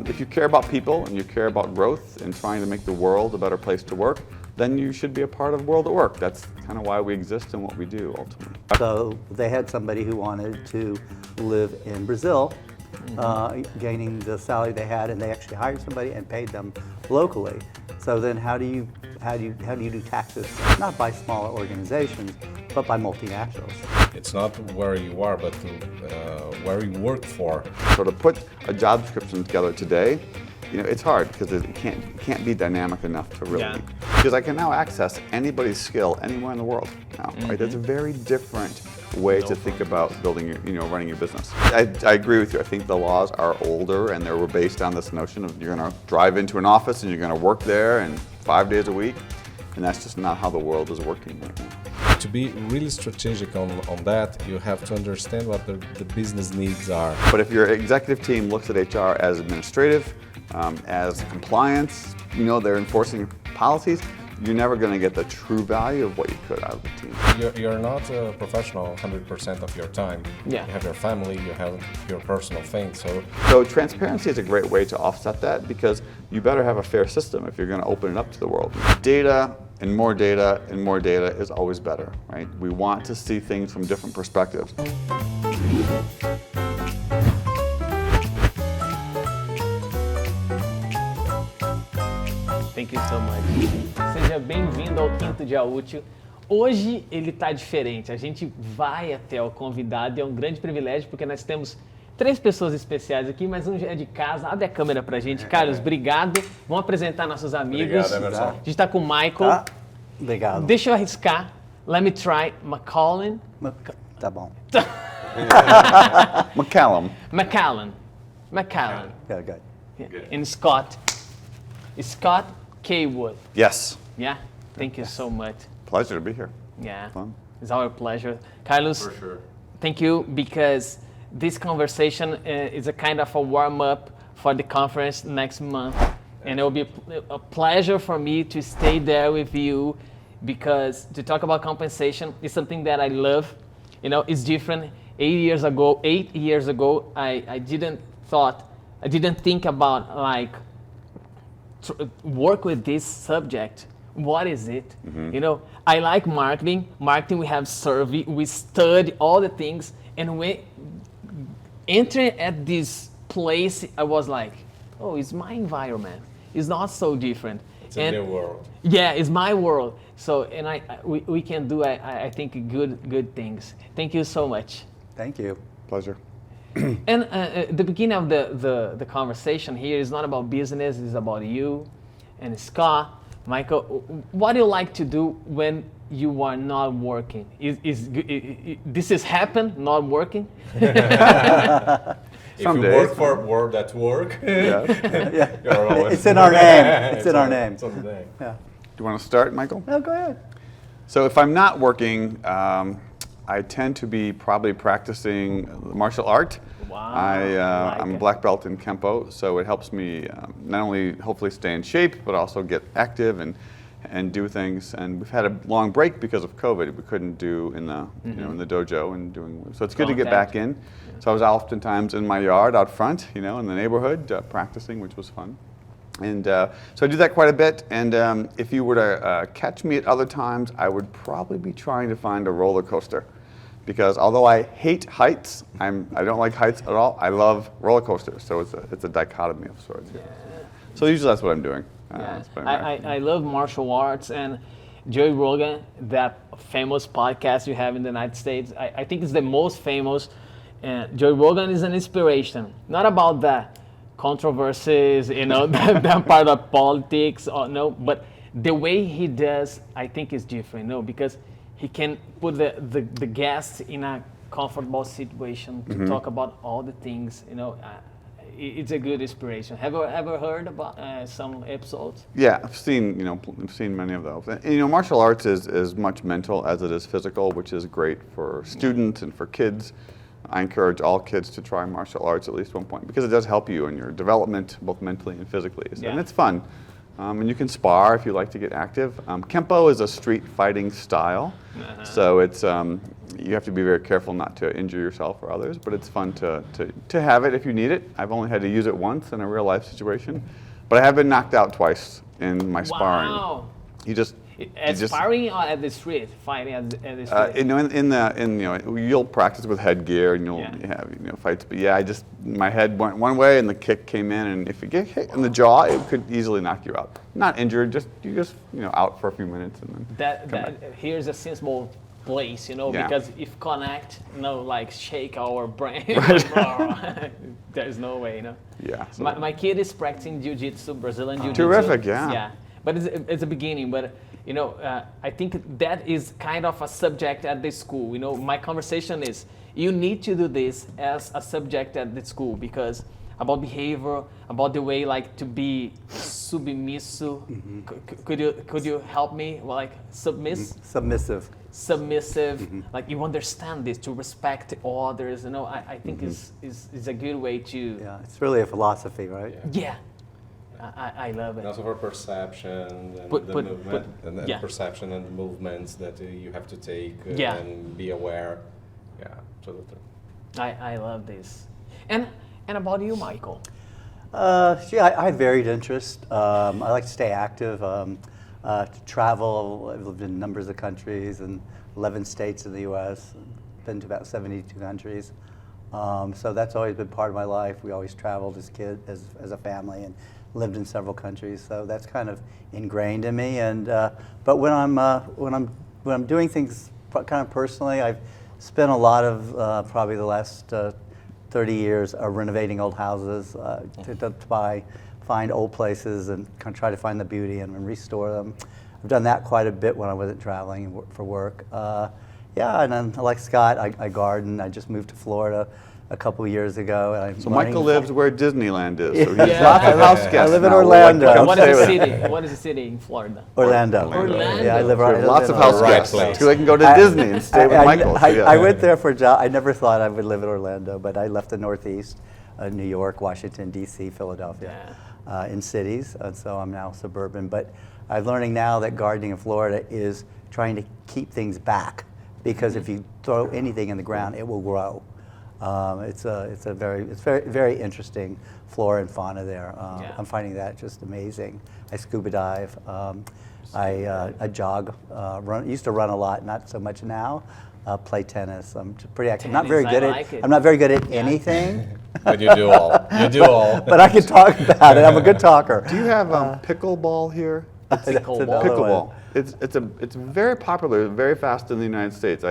If you care about people and you care about growth and trying to make the world a better place to work, then you should be a part of World at Work. That's kind of why we exist and what we do ultimately. So they had somebody who wanted to live in Brazil, gaining the salary they had, and they actually hired somebody and paid them locally. So then how do you do taxes? Not by smaller organizations, but by multinationals. It's not where you are, but where you work for. So to put a job description together today, it's hard because it can't be dynamic enough to really. Because I can now access anybody's skill anywhere in the world now, right? That's a very different way to think about building running your business. I agree with you. I think the laws are older and they were based on this notion of you're going to drive into an office and you're going to work there and 5 days a week, and that's just not how the world is working right now. To be really strategic on that, you have to understand what the business needs are. But if your executive team looks at HR as administrative, as compliance, they're enforcing policies, you're never going to get the true value of what you could out of the team. You're not a professional 100% of your time. Yeah. You have your family, you have your personal thing. So transparency is a great way to offset that, because you better have a fair system if you're going to open it up to the world. Data and more data and more data is always better, right? We want to see things from different perspectives. Thank you so much. Seja bem-vindo ao Quinto Dia Útil. Hoje ele está diferente. A gente vai até o convidado e é um grande privilégio porque nós temos 3 pessoas especiais aqui, mas um já é de casa. Abre a câmera pra gente. Carlos, obrigado. Vamos apresentar nossos amigos. Obrigado, Emerson. A gente está com o Michael. Obrigado. Deixa eu arriscar. Let me try. McCallum. Tá bom. McCallum. Yeah, good. Yeah. And Scott Cawood. Yes. Yeah? Thank you so much. Pleasure to be here. Yeah. Fun. It's our pleasure. Carlos, For sure. thank you, because this conversation is a kind of a warm-up for the conference next month. And it will be a pleasure for me to stay there with you, because to talk about compensation is something that I love. It's different. 8 years ago, I didn't think about work with this subject. What is it? I like marketing. Marketing, we have survey, we study all the things, and when entering at this place, I was like, oh, it's my environment. It's not so different. It's a new world. Yeah, it's my world. So, and we can do, I think, good things. Thank you so much. Thank you. Pleasure. And the beginning of the conversation here is not about business, it's about you and Scott. Michael, what do you like to do when you are not working? This has happened, not working? If Some you days. work for Word at Work, Yeah. you're always It's in our name. It's in our name. It's on the name. Yeah. Do you want to start, Michael? No, go ahead. So if I'm not working, I tend to be probably practicing martial art. Wow. I'm a black belt in Kempo, so it helps me not only hopefully stay in shape, but also get active and do things. And we've had a long break because of COVID. We couldn't do in the in the dojo and doing. So it's good to get back in. So I was oftentimes in my yard out front, in the neighborhood, practicing, which was fun. And so I do that quite a bit. And if you were to catch me at other times, I would probably be trying to find a roller coaster. Because although I hate heights, I don't like heights at all. I love roller coasters, so it's a dichotomy of sorts. Yeah. So usually that's what I'm doing. Yeah. I love martial arts, and Joe Rogan, that famous podcast you have in the United States, I think it's the most famous. Joe Rogan is an inspiration, not about the controversies, that part of politics, but the way he does, I think is different, because he can put the guests in a comfortable situation to talk about all the things, it's a good inspiration. Have you ever heard about some episodes? Yeah, I've seen many of those. And, martial arts is much mental as it is physical, which is great for students and for kids. I encourage all kids to try martial arts at least one point because it does help you in your development, both mentally and physically. And it's fun. and you can spar if you like to get active. Kempo is a street fighting style, so it's you have to be very careful not to injure yourself or others, but it's fun to have it if you need it. I've only had to use it once in a real life situation, but I have been knocked out twice in my sparring. Wow. At Sparring or at the street, fighting at the street. You'll practice with headgear and you'll have fights. But yeah, my head went one way and the kick came in, and if you get hit in the jaw, it could easily knock you out. Not injured, you're out for a few minutes and then. Here's a sensible place, because if connect, like shake our brain, there's no way, Yeah. So my kid is practicing jiu-jitsu, Brazilian jiu-jitsu. Terrific, yeah. Yeah, but it's a beginning, but I think that is kind of a subject at the school. My conversation is, you need to do this as a subject at the school, because about behavior, about the way like to be submissive. Could you help me? Like Submissive. Like you understand this, to respect others. I think is a good way to. Yeah, it's really a philosophy, right? Yeah. I love it. And also for perception and the movement, and perception and the movements that you have to take and be aware. Yeah, absolutely. I love this. And about you, Michael? I have varied interest. I like to stay active, to travel. I've lived in numbers of countries and 11 states in the U.S. Been to about 72 countries. So that's always been part of my life. We always traveled as kids, as a family, and lived in several countries. So that's kind of ingrained in me. And but when I'm doing things kind of personally, I've spent a lot of probably the last 30 years renovating old houses to find old places and kind of try to find the beauty and restore them. I've done that quite a bit when I wasn't traveling for work. And then like Scott, I garden. I just moved to Florida a couple of years ago. And so Michael lives where Disneyland is. So he's Yeah. lots of house guests. I live in now. Orlando. Come What stay is the with us. city? What is the city in Florida? Orlando. Orlando. Yeah, I live So right. lots of in house Orlando. guests. place. So they can go to Disney and stay with Michael. So yeah. I went there for a job. I never thought I would live in Orlando, but I left the Northeast, New York, Washington, D.C., Philadelphia, in cities, and so I'm now suburban. But I'm learning now that gardening in Florida is trying to keep things back, because if you throw anything in the ground, it will grow. It's very interesting flora and fauna there. I'm finding that just amazing. I scuba dive. I jog. Used to run a lot, not so much now. Play tennis. I'm pretty active. Not very good I'm not very good at anything. But you do all. You do all. But I can talk about it. I'm a good talker. Do you have pickleball here? Pickleball. It's very popular, very fast in the United States.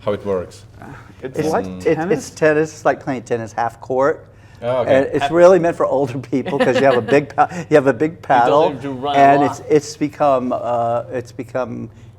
How it works? It's like It's tennis. It's like playing tennis half court. Oh, okay. And it's really meant for older people because you have a big paddle, have to run a and lot. it's become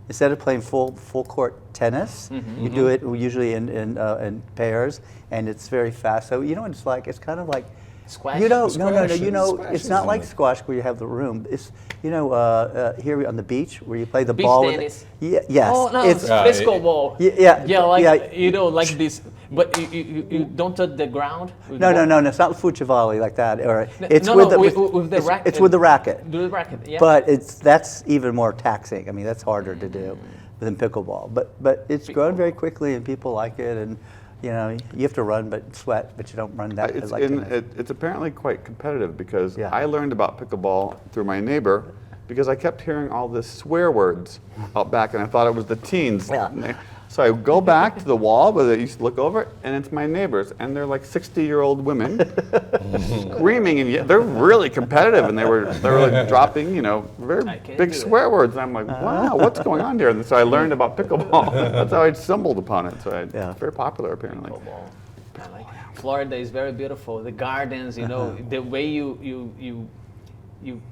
instead of playing full court tennis, you do it usually in pairs, and it's very fast. So what it's like? It's kind of like Squash? No. Squash It's not like isn't it? squash where you have the room. It's here on the beach where you play the Beach ball. tennis? Yes. Oh no, It's it's disco ball. Like this, but you don't touch the ground. With the ball? No. It's not fucivali like that. Or it's No, with with the racket. It's with the racket. Do the racket, yeah. But that's even more taxing. I mean, that's harder to do than pickleball. But it's grown very quickly, and people like it. And you have to run, but sweat, but you don't run that. It's apparently quite competitive because Yeah. I learned about pickleball through my neighbor because I kept hearing all this swear words out back, and I thought it was the teens. Yeah. So I go back to the wall where they used to look over, and it's my neighbors, and they're like 60-year-old women screaming, and they're really competitive, and they were like dropping, very big swear words, and I'm like, wow, what's going on here? And so I learned about pickleball. That's how I stumbled upon it. So it's very popular apparently. I like Florida is very beautiful. The gardens, the way you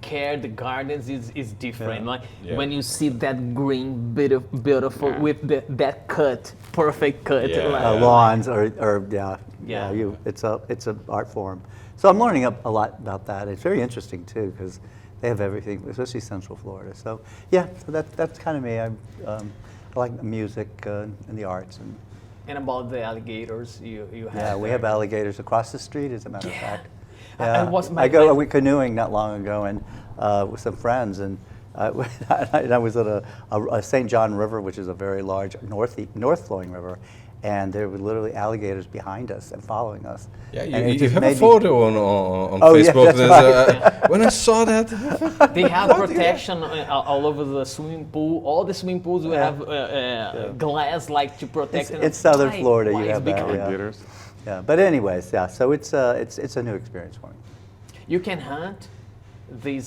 care the gardens is different. Like when you see that green, beautiful with that cut, perfect cut. Yeah. Like, lawns it's an art form. So I'm learning a lot about that. It's very interesting too because they have everything, especially Central Florida. So that's kind of me. I like the music and the arts and about the alligators you have. we have alligators across the street, as a matter of fact. I went canoeing not long ago and with some friends, and I was at a St. John River, which is a very large north-flowing river, and there were literally alligators behind us and following us. Yeah, you have a photo on Facebook. Right. When I saw that, they have protection all over the swimming pool. All the swimming pools will have glass like to protect. In southern Florida, you have that. Alligators. Yeah, but anyways, so it's a new experience for me. You can hunt the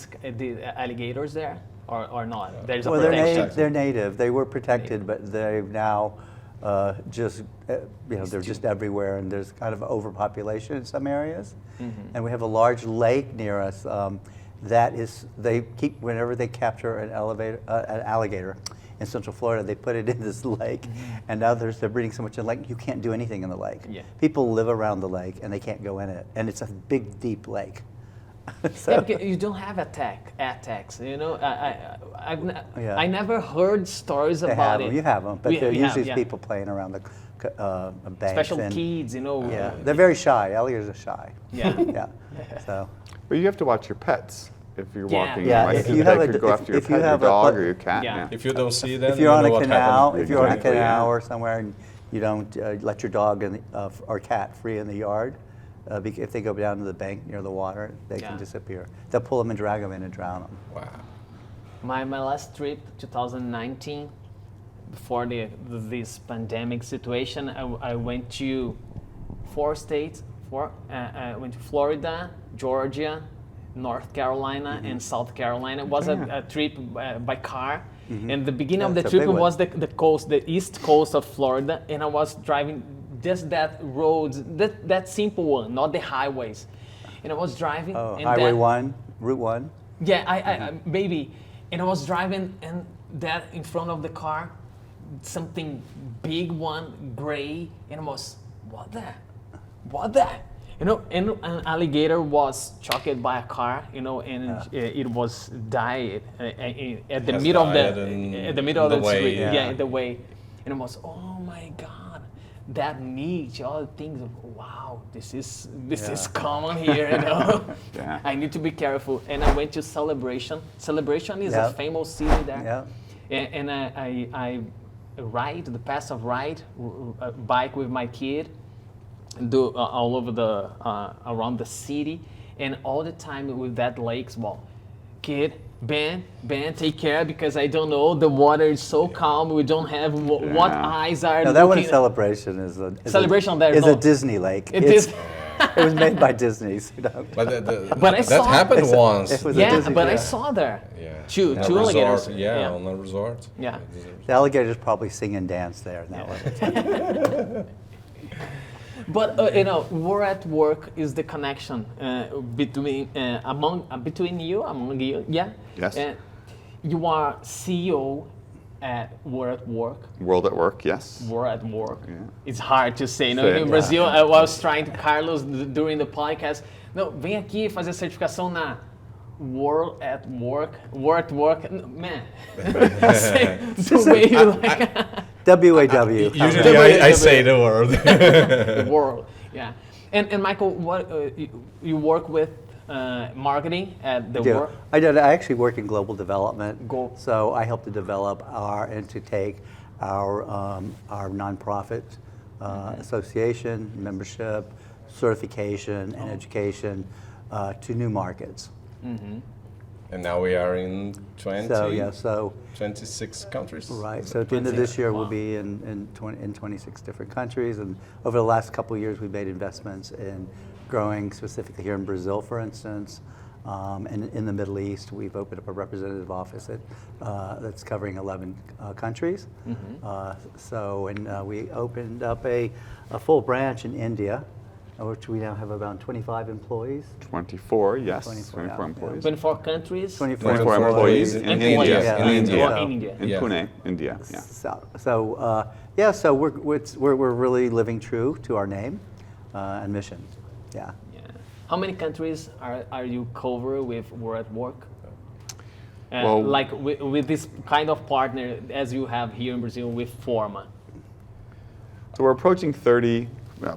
alligators there, or not? There's a Well, protection. they're native. They were protected, but they've now they're just everywhere, and there's kind of overpopulation in some areas. Mm-hmm. And we have a large lake near us whenever they capture an alligator in Central Florida, they put it in this lake, and now they're breeding so much in the lake, you can't do anything in the lake. Yeah. People live around the lake, and they can't go in it, and it's a big, deep lake. Yeah, because you don't have attacks. You know, I never heard stories about it. You have them, but they're usually people playing around the banks. Special kids, you know. Yeah, they're very shy. Alligators are shy. Yeah. Yeah. So. But you have to watch your pets if you're walking. Yeah. Like, If you have could go after your pet, your dog, or your cat. if you don't see them, If you're on a what canal, happened. if you're on a canal or somewhere, and you don't let your dog or cat free in the yard, if they go down to the bank near the water, they can disappear. They'll pull them and drag them in and drown them. Wow. My last trip, 2019, before this pandemic situation, I went to 4 states. I went to Florida, Georgia, North Carolina, and South Carolina. It was a trip by car. And the beginning of the trip was the east coast of Florida, and I was driving just that roads, that simple one, not the highways. And I was driving. Oh, and Highway 1, Route 1? Yeah, I maybe. And I was driving, and that in front of the car, something big one, gray, and I was, what that? You know, and an alligator was choked by a car, you know, and it was died at the middle of the street, in the way. And I was, oh my God, that meat, all the things. Wow, this is common here, you know. I need to be careful. And I went to Celebration. Celebration is a famous city there. Yeah. And I ride the passive ride bike with my kid. Do all over around the city, and all the time with that lakes. Well, kid, Ben, take care, because I don't know, the water is so calm. We don't have what eyes are. No, that one is Celebration is a Disney lake. It was made by Disney. So but I saw that happened once. I saw there. Yeah. Two alligators. On a resort. Yeah. The alligators probably sing and dance there in that one. But you know, we're at work is the connection between between you, among you, yeah. Yes. You are CEO at We're at Work. World at Work, yes. We're at Work. Yeah. It's hard to say. No, in Brazil, I was trying to Carlos during the podcast. No, vem aqui fazer certificação na We're at Work. We're at Work, man. The way you like. WAW. Usually I say the word. The world, yeah. And Michael, what you work with marketing at the work? I actually work in global development. So I help to develop and to take our nonprofit association, membership, certification, and education to new markets. Mm-hmm. And now we are in 26 countries. Right. So at the end of this year, we'll be in 26 different countries. And over the last couple of years, we've made investments in growing specifically here in Brazil, for instance. And in the Middle East, we've opened up a representative office that's covering 11 countries. Mm-hmm. We opened up a full branch in India, which we now have about 25 employees. 24, yes. 24 employees. 24 countries? 24 employees in India. In Pune, India. Yeah. So we're really living true to our name and mission. Yeah. How many countries are you cover with We're at Work? Well, like with this kind of partner as you have here in Brazil with Forma. So we're approaching 30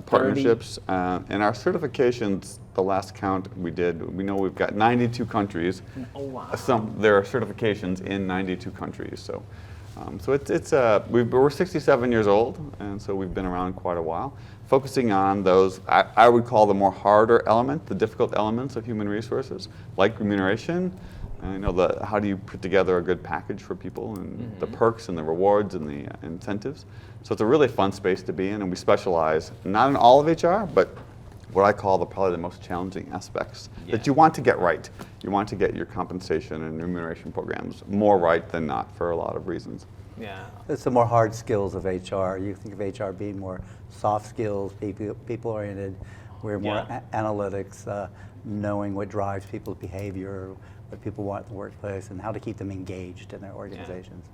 partnerships. And our certifications, the last count we did, we know we've got 92 countries. Oh, wow. There are certifications in 92 countries. So we're 67 years old, and so we've been around quite a while, focusing on those, I would call the more harder element, the difficult elements of human resources, like remuneration. How do you put together a good package for people, and the perks and the rewards and the incentives. So it's a really fun space to be in, and we specialize not in all of HR, but what I call probably the most challenging aspects that you want to get right. You want to get your compensation and remuneration programs more right than not for a lot of reasons. Yeah. It's the more hard skills of HR. You think of HR being more soft skills, people-oriented. We're more analytics, knowing what drives people's behavior, what people want in the workplace, and how to keep them engaged in their organizations.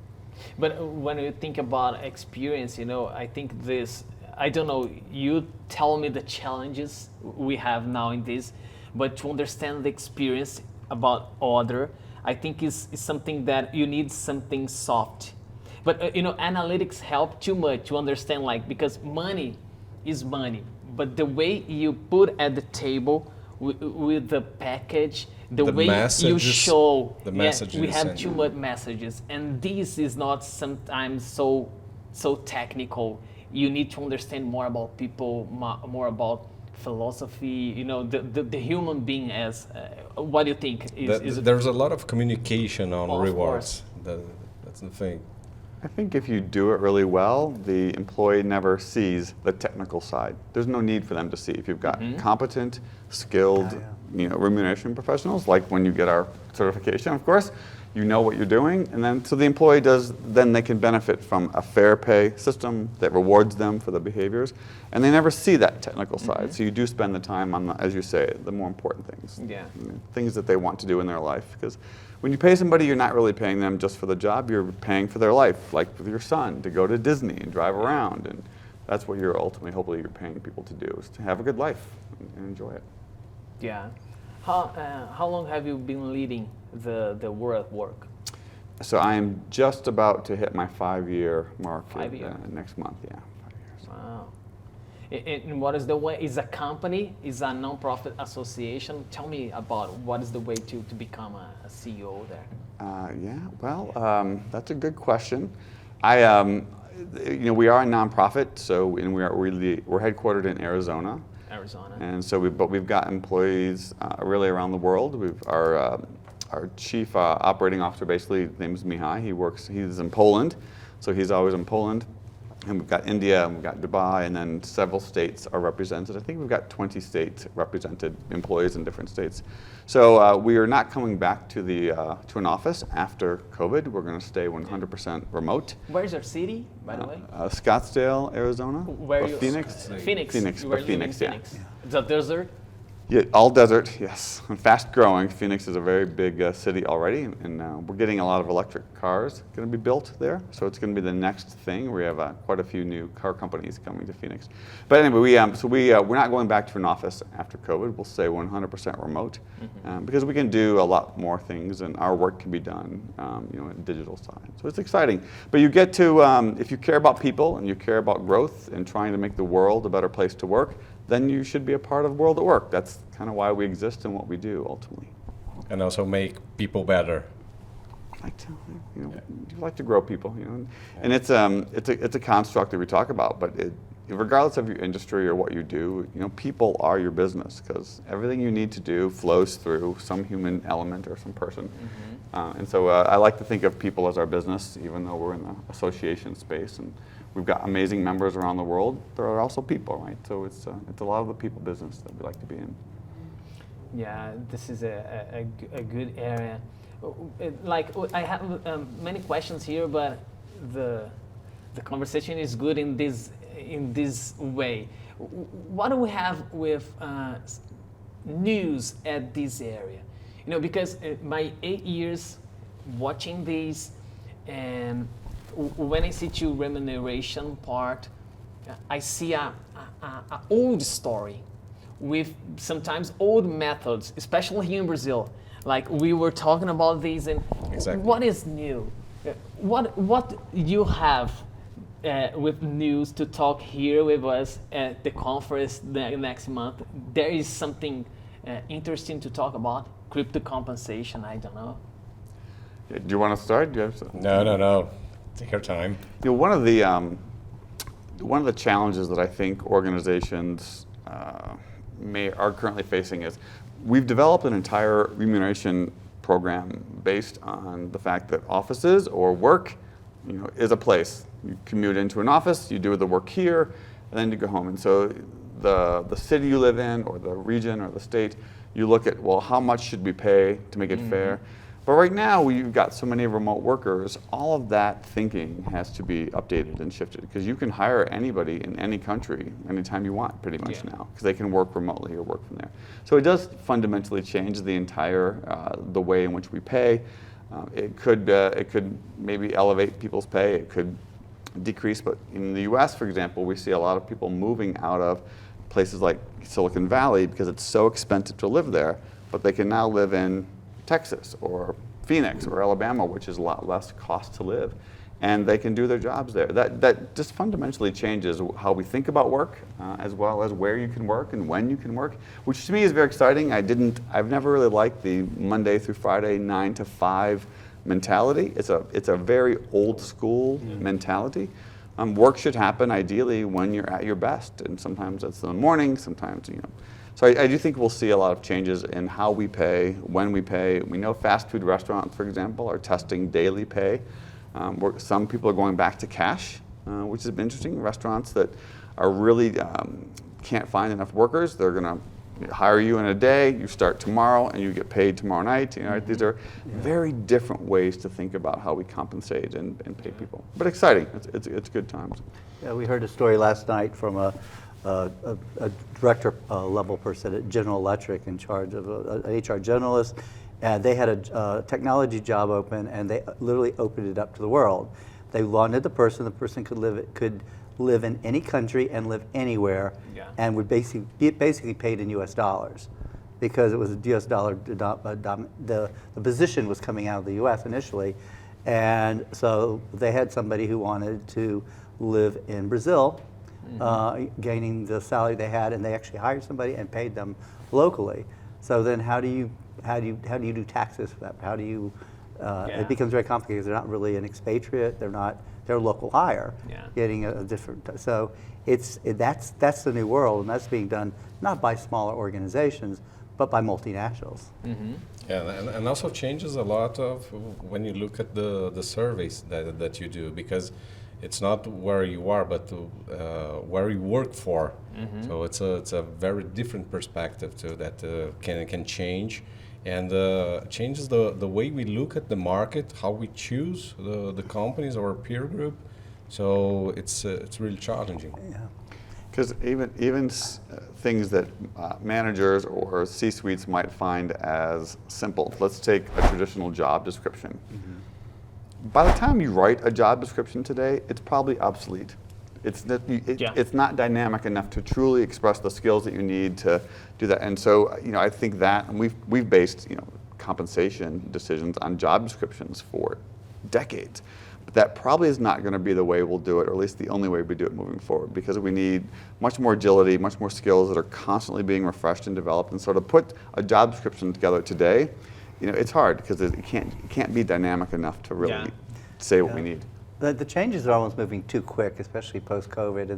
But when you think about experience, I think I don't know, you tell me the challenges we have now in this, but to understand the experience about other, I think is something that you need something soft. But analytics help too much to understand, because money is money, but the way you put at the table with the package, the way you show, the messages, we have too much messages, and this is not sometimes so technical. You need to understand more about people, more about philosophy, the human being as, what do you think? There's a lot of communication on rewards. That's the thing. I think if you do it really well, the employee never sees the technical side. There's no need for them to see. If you've got competent, skilled, remuneration professionals, like when you get our certification, of course, you know what you're doing, and then so the employee then they can benefit from a fair pay system that rewards them for the behaviors, and they never see that technical side. So you do spend the time on, as you say, the more important things. Yeah. Things that they want to do in their life, because when you pay somebody, you're not really paying them just for the job, you're paying for their life, like with your son, to go to Disney and drive around, and that's what you're ultimately, hopefully, you're paying people to do, is to have a good life and enjoy it. Yeah. How long have you been leading the world at work? So I am just about to hit my 5-year mark next month. 5 years. Wow. And what is the way? Is a company? Is a non-profit association? Tell me about what is the way to become a CEO there? That's a good question. We are a nonprofit, so we're headquartered in Arizona. And so we've got employees really around the world. Our chief operating officer, basically, his name is Mihai. He's in Poland, so he's always in Poland. And we've got India, and we've got Dubai, and then several states are represented. I think we've got 20 state represented employees in different states. So we are not coming back to an office after COVID. We're going to stay 100% remote. Where's your city, by the way? Scottsdale, Arizona. Where you? Phoenix. Phoenix. Phoenix, yeah. The desert. Yeah, all desert, yes, and fast growing. Phoenix is a very big city already, and we're getting a lot of electric cars going to be built there. So it's going to be the next thing. We have quite a few new car companies coming to Phoenix. But anyway, we're not going back to an office after COVID. We'll stay 100% remote because we can do a lot more things, and our work can be done, in the digital side. So it's exciting. But you get to, if you care about people and you care about growth and trying to make the world a better place to work, then you should be a part of the world at work. That's kind of why we exist and what we do ultimately. And also make people better. You like to grow people, and it's a construct that we talk about. But regardless of your industry or what you do, people are your business, because everything you need to do flows through some human element or some person. And so I like to think of people as our business, even though we're in the association space and we've got amazing members around the world. There are also people, right? So it's a lot of the people business that we like to be in. Yeah, this is a good area. I have many questions here, but the conversation is good in this way. What do we have with news at this area? Because my 8 years watching this, and when I see to remuneration part, I see a old story with sometimes old methods, especially here in Brazil. Like we were talking about these, and exactly. What is new? What you have with news to talk here with us at the conference next month. There is something interesting to talk about. Crypto compensation, I don't know. Do you want to start? Do you have some? No. Take your time. One of the challenges that I think organizations are currently facing is we've developed an entire remuneration program based on the fact that offices or work, is a place. You commute into an office, you do the work here, and then you go home. And so the city you live in, or the region, or the state, you look at, well, how much should we pay to make it fair? But right now, we've got so many remote workers, all of that thinking has to be updated and shifted, because you can hire anybody in any country anytime you want, pretty much now, because they can work remotely or work from there. So it does fundamentally change the entire, the way in which we pay. It could maybe elevate people's pay, it could decrease, but in the US, for example, we see a lot of people moving out of places like Silicon Valley because it's so expensive to live there, but they can now live in Texas or Phoenix or Alabama, which is a lot less cost to live, and they can do their jobs there. That just fundamentally changes how we think about work, as well as where you can work and when you can work, which to me is very exciting. I've never really liked the Monday through Friday 9 to 5 mentality. It's a very old school mentality. Work should happen ideally when you're at your best, and sometimes it's in the morning, sometimes. So I do think we'll see a lot of changes in how we pay, when we pay. We know fast food restaurants, for example, are testing daily pay. Some people are going back to cash, which has been interesting. Restaurants that are really can't find enough workers, they're going to hire you in a day, you start tomorrow, and you get paid tomorrow night. These are very different ways to think about how we compensate and pay people. But exciting. It's good times. Yeah, we heard a story last night from a director level person at General Electric in charge of an HR generalist, and they had a technology job open, and they literally opened it up to the world. They wanted the person could live in any country and live anywhere, and would basically paid in US dollars, because it was a US dollar, the position was coming out of the US initially, and so they had somebody who wanted to live in Brazil, gaining the salary they had, and they actually hired somebody and paid them locally. So then how do you do taxes for that? How do you it becomes very complicated because they're not really an expatriate, they're a local hire, getting a different, so that's the new world, and that's being done not by smaller organizations but by multinationals. Yeah, and also changes a lot of when you look at the surveys that you do, because it's not where you are, but where you work for. So it's a very different perspective too that can change, and changes the way we look at the market, how we choose the companies or peer group. So it's really challenging. Yeah. Because even things that managers or C-suites might find as simple. Let's take a traditional job description. By the time you write a job description today, it's probably obsolete. It's not dynamic enough to truly express the skills that you need to do that. And so, I think that, and we've based, compensation decisions on job descriptions for decades. But that probably is not going to be the way we'll do it, or at least the only way we do it moving forward, because we need much more agility, much more skills that are constantly being refreshed and developed. And so to put a job description together today, it's hard because it can't be dynamic enough to really say what we need. The changes are almost moving too quick, especially post-COVID.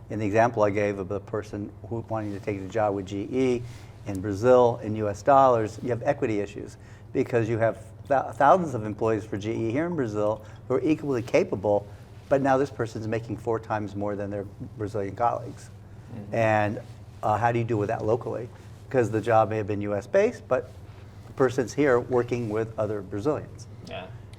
In the example I gave of the person who wanting to take a job with GE in Brazil in US dollars, you have equity issues because you have thousands of employees for GE here in Brazil who are equally capable, but now this person's making 4 times more than their Brazilian colleagues. And how do you deal with that locally? Because the job may have been US based, but person's here working with other Brazilians.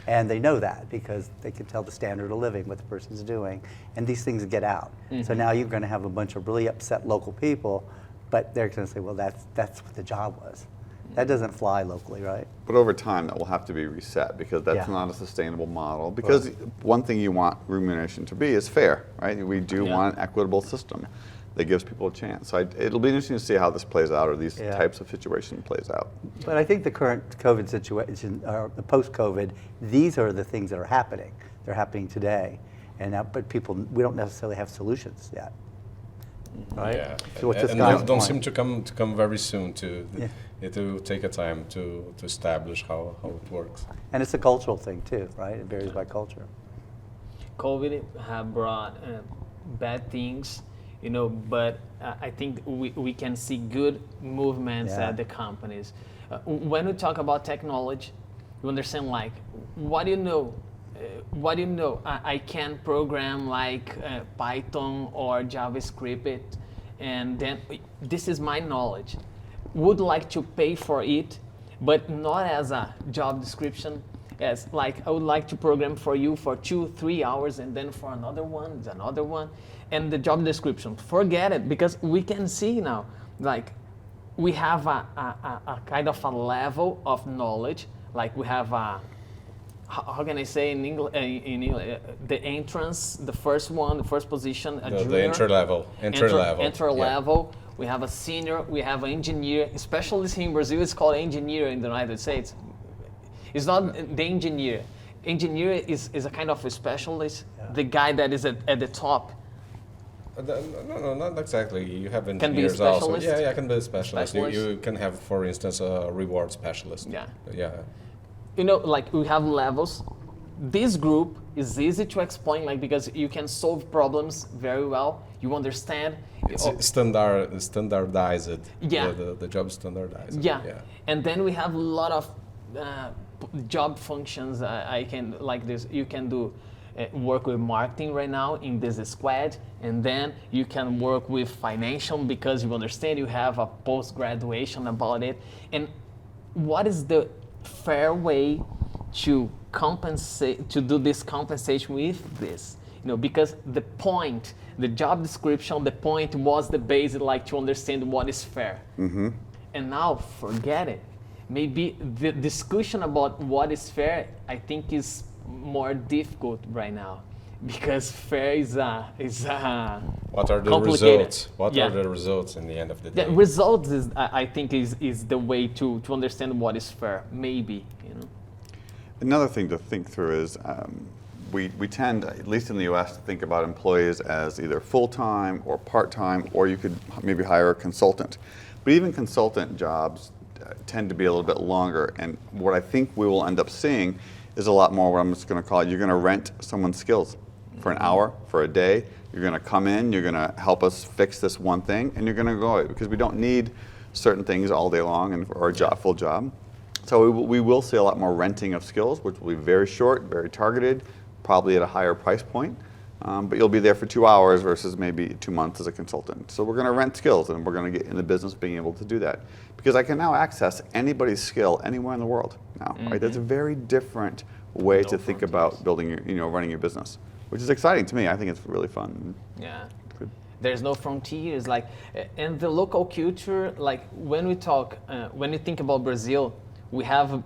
And they know that because they can tell the standard of living, what the person's doing, and these things get out. So now you're going to have a bunch of really upset local people, but they're going to say, well, that's what the job was. That doesn't fly locally, right? But over time, that will have to be reset because that's not a sustainable model. Because one thing you want remuneration to be is fair, right? We do want an equitable system that gives people a chance. So it'll be interesting to see how this plays out, or these types of situations plays out. But I think the current COVID situation, or the post-COVID, these are the things that are happening. They're happening today. and now, but we don't necessarily have solutions yet, right? Yeah, So what's and this those guy's don't point? seem to come very soon. Yeah. It will take a time to establish how it works. And it's a cultural thing too, right? It varies by culture. COVID have brought bad things, but I think we can see good movements Yeah. at the companies. When we talk about technology, you understand, like, what do you know? I can program like Python or JavaScript, and then this is my knowledge. Would like to pay for it, but not as a job description. As like, I would like to program for you for 2-3 hours, and then for another one, and the job description. Forget it, because we can see now, like, we have a kind of a level of knowledge. Like we have a, how can I say in English? The entrance, the first position, a The junior. entry level. Entry Yeah. level. We have a senior. We have an engineer. Especially in Brazil, it's called engineer in the United States. It's not the engineer. Engineer is a kind of a specialist. Yeah. The guy that is at the top. No, not exactly. You have be a engineers also. specialist? Yeah, can be a specialist. Specialist? You can have, for instance, a reward specialist. Yeah. Yeah. Like we have levels. This group is easy to explain, like, because you can solve problems very well. You understand. It's standardized. Yeah. The job standardized. Yeah. And then we have a lot of job functions. I can, like this, you can do work with marketing right now in this squad, and then you can work with financial because you understand, you have a post-graduation about it. And what is the fair way to compensate, to do this compensation with this? Because the job description, the point was the basic, like, to understand what is fair. Mm-hmm. And now forget it. Maybe the discussion about what is fair, I think, is more difficult right now, because fair is What are the complicated. results? What Yeah. are the results in the end of the day? The results is, I think, is the way to understand what is fair. Maybe. Another thing to think through is we tend, at least in the U.S., to think about employees as either full-time or part-time, or you could maybe hire a consultant. But even consultant jobs tend to be a little bit longer. And what I think we will end up seeing is a lot more what I'm just going to call it, you're going to rent someone's skills for an hour, for a day. You're going to come in, you're going to help us fix this one thing, and you're going to go away, because we don't need certain things all day long and or a job, full job. So we will see a lot more renting of skills, which will be very short, very targeted, probably at a higher price point. But you'll be there for 2 hours versus maybe 2 months as a consultant. So we're going to rent skills, and we're going to get in the business of being able to do that. Because I can now access anybody's skill anywhere in the world now, right? That's a very different way to think about building your, running your business, which is exciting to me. I think it's really fun. Yeah. Good. There's no frontiers, like, and the local culture, like, when we talk, when you think about Brazil, we have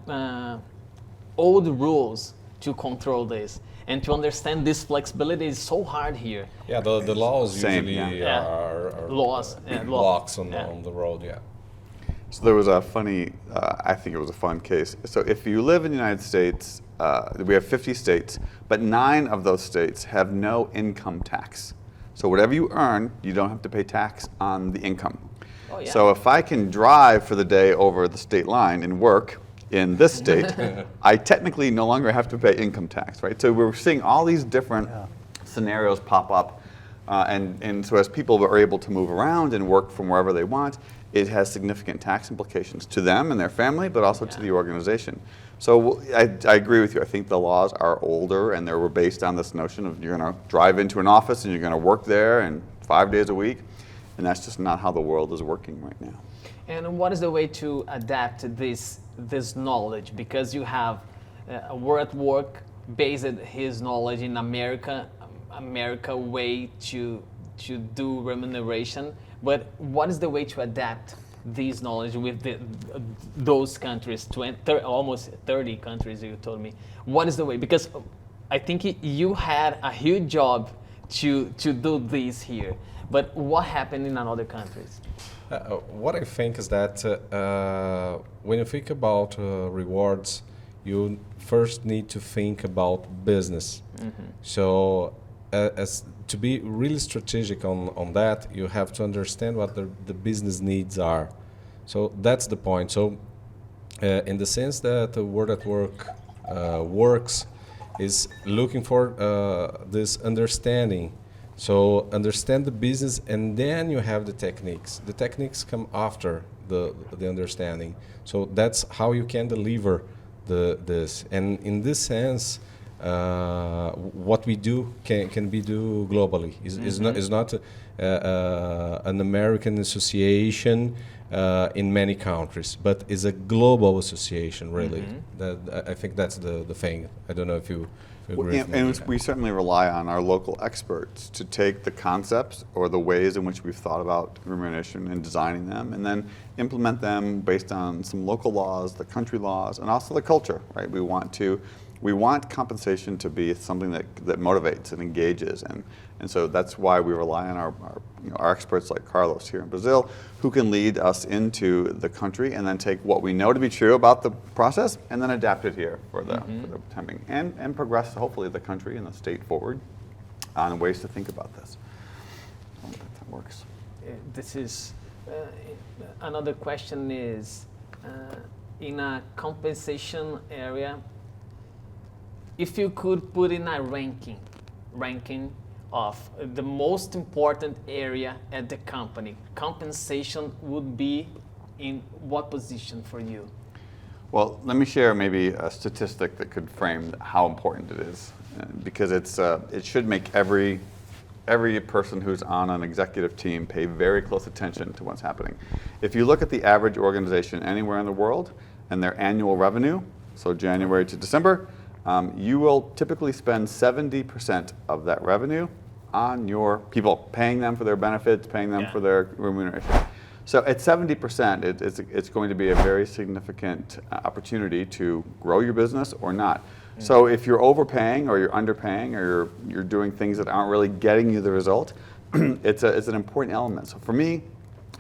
old rules to control this. And to understand this flexibility is so hard here. Yeah, the laws Same, usually yeah. are Laws, blocks on yeah. the road. Yeah. So there was a funny, I think it was a fun case. So if you live in the United States, we have 50 states, but 9 of those states have no income tax. So whatever you earn, you don't have to pay tax on the income. Oh, yeah. So if I can drive for the day over the state line and work in this state, I technically no longer have to pay income tax, right? So we're seeing all these different scenarios pop up. And so as people are able to move around and work from wherever they want, it has significant tax implications to them and their family, but also to the organization. So I agree with you. I think the laws are older, and they were based on this notion of you're going to drive into an office and you're going to work there and 5 days a week. And that's just not how the world is working right now. And what is the way to adapt this knowledge? Because you have a word at work based his knowledge in America way to do remuneration. But what is the way to adapt this knowledge with those countries, almost 30 countries you told me? What is the way? Because I think you had a huge job to do this here. But what happened in other countries? What I think is that when you think about rewards, you first need to think about business. So as to be really strategic on that, you have to understand what the business needs are. So that's the point. So in the sense that the World at Work works is looking for this understanding. So understand the business, and then you have the techniques. The techniques come after the understanding. So that's how you can deliver this. And in this sense, what we do can be do globally. Is not an American association in many countries, but is a global association, really. I think that's the thing. I don't know if you agree with me. And we certainly rely on our local experts to take the concepts or the ways in which we've thought about remuneration and designing them, and then implement them based on some local laws, the country laws, and also the culture, right? We want compensation to be something that motivates and engages, and so that's why we rely on our experts like Carlos here in Brazil, who can lead us into the country and then take what we know to be true about the process and then adapt it here for the timing and progress hopefully the country and the state forward on ways to think about this. I hope that works. This is another question is in a compensation area. If you could put in a ranking of the most important area at the company, compensation would be in what position for you? Well, let me share maybe a statistic that could frame how important it is, because it should make every person who's on an executive team pay very close attention to what's happening. If you look at the average organization anywhere in the world and their annual revenue, so January to December, you will typically spend 70% of that revenue on your people, paying them for their benefits, paying them for their remuneration. So at 70%, it's going to be a very significant opportunity to grow your business or not. So if you're overpaying or you're underpaying or you're doing things that aren't really getting you the result, it's an important element. So for me,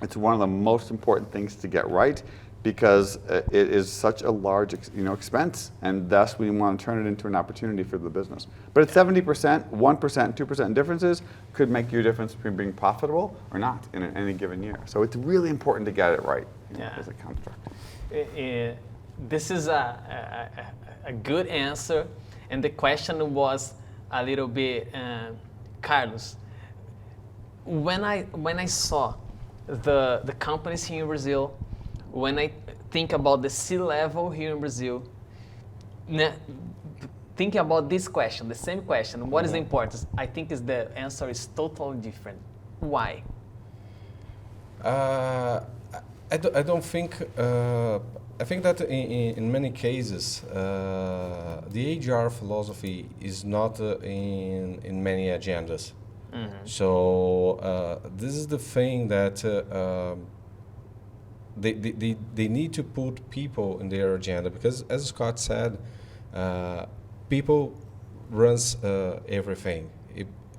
it's one of the most important things to get right, because it is such a large expense, and thus we want to turn it into an opportunity for the business. But at 70%, 1%, 2% differences could make you a difference between being profitable or not in any given year. So it's really important to get it right as a construct. This is a good answer, and the question was a little bit, Carlos, when I saw the companies here in Brazil, when I think about the C-level here in Brazil, thinking about this question, the same question, what is the importance? I think the answer is totally different. Why? I don't think. I think that in many cases, the HR philosophy is not in many agendas. So this is the thing that. They need to put people in their agenda, because as Scott said, people runs everything.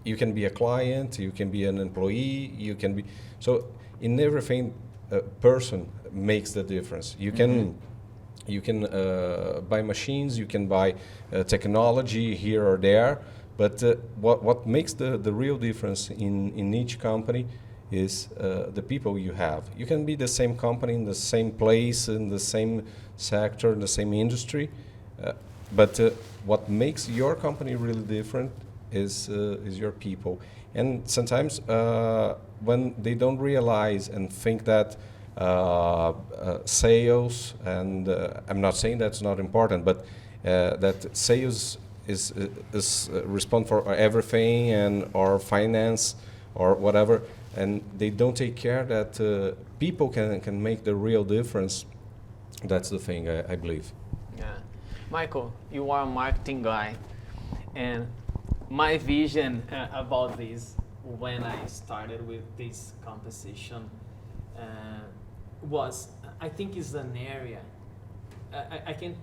You can be a client, you can be an employee, you can be, so in everything a person makes the difference. You can buy machines, you can buy technology here or there, but what makes the real difference in each company is the people you have. You can be the same company in the same place, in the same sector, in the same industry, but what makes your company really different is your people. And sometimes when they don't realize and think that sales, and I'm not saying that's not important, but that sales is responsible for everything, and or finance or whatever, and they don't take care that people can make the real difference. That's the thing, I believe. Yeah. Michael, you are a marketing guy, and my vision about this when I started with this competition was, I think it's an area, I can